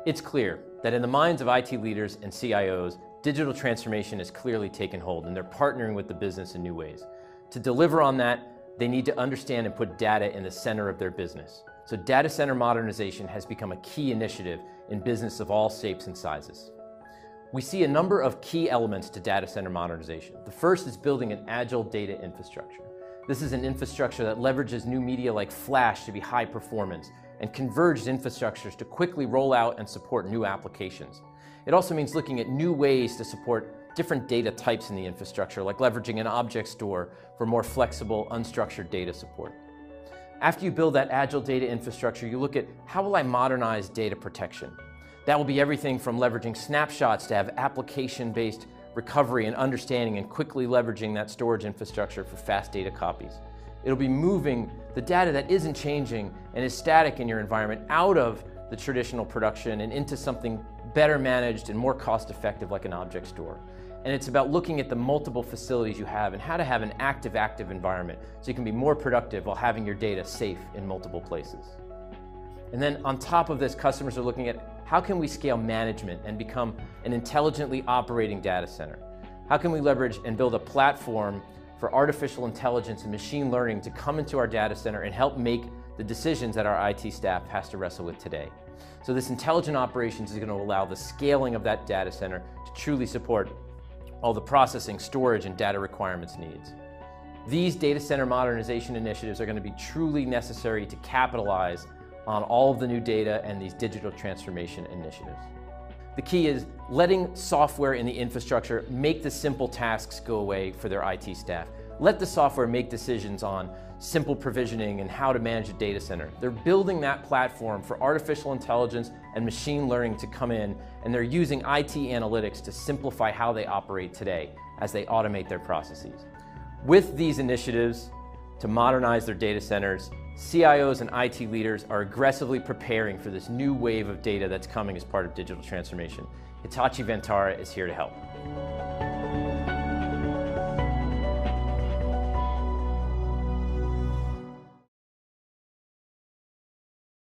It's clear that in the minds of IT leaders and CIOs, digital transformation has clearly taken hold, and they're partnering with the business in new ways. To deliver on that, they need to understand and put data in the center of their business. So data center modernization has become a key initiative in business of all shapes and sizes. We see a number of key elements to data center modernization. The first is building an agile data infrastructure. This is an infrastructure that leverages new media like Flash to be high performance and converged infrastructures to quickly roll out and support new applications. It also means looking at new ways to support different data types in the infrastructure, like leveraging an object store for more flexible, unstructured data support. After you build that agile data infrastructure, you look at how will I modernize data protection? That will be everything from leveraging snapshots to have application-based recovery and understanding and quickly leveraging that storage infrastructure for fast data copies. It'll be moving the data that isn't changing and is static in your environment out of the traditional production and into something better managed and more cost-effective like an object store. And it's about looking at the multiple facilities you have and how to have an active environment so you can be more productive while having your data safe in multiple places. And then on top of this, customers are looking at how can we scale management and become an intelligently operating data center? How can we leverage and build a platform for artificial intelligence and machine learning to come into our data center and help make the decisions that our IT staff has to wrestle with today? So this intelligent operations is going to allow the scaling of that data center to truly support all the processing, storage, and data requirements needs. These data center modernization initiatives are going to be truly necessary to capitalize on all of the new data and these digital transformation initiatives. The key is letting software in the infrastructure make the simple tasks go away for their IT staff. Let the software make decisions on simple provisioning and how to manage a data center. They're building that platform for artificial intelligence and machine learning to come in, and they're using IT analytics to simplify how they operate today as they automate their processes. With these initiatives to modernize their data centers, CIOs and IT leaders are aggressively preparing for this new wave of data that's coming as part of digital transformation. Hitachi Vantara is here to help.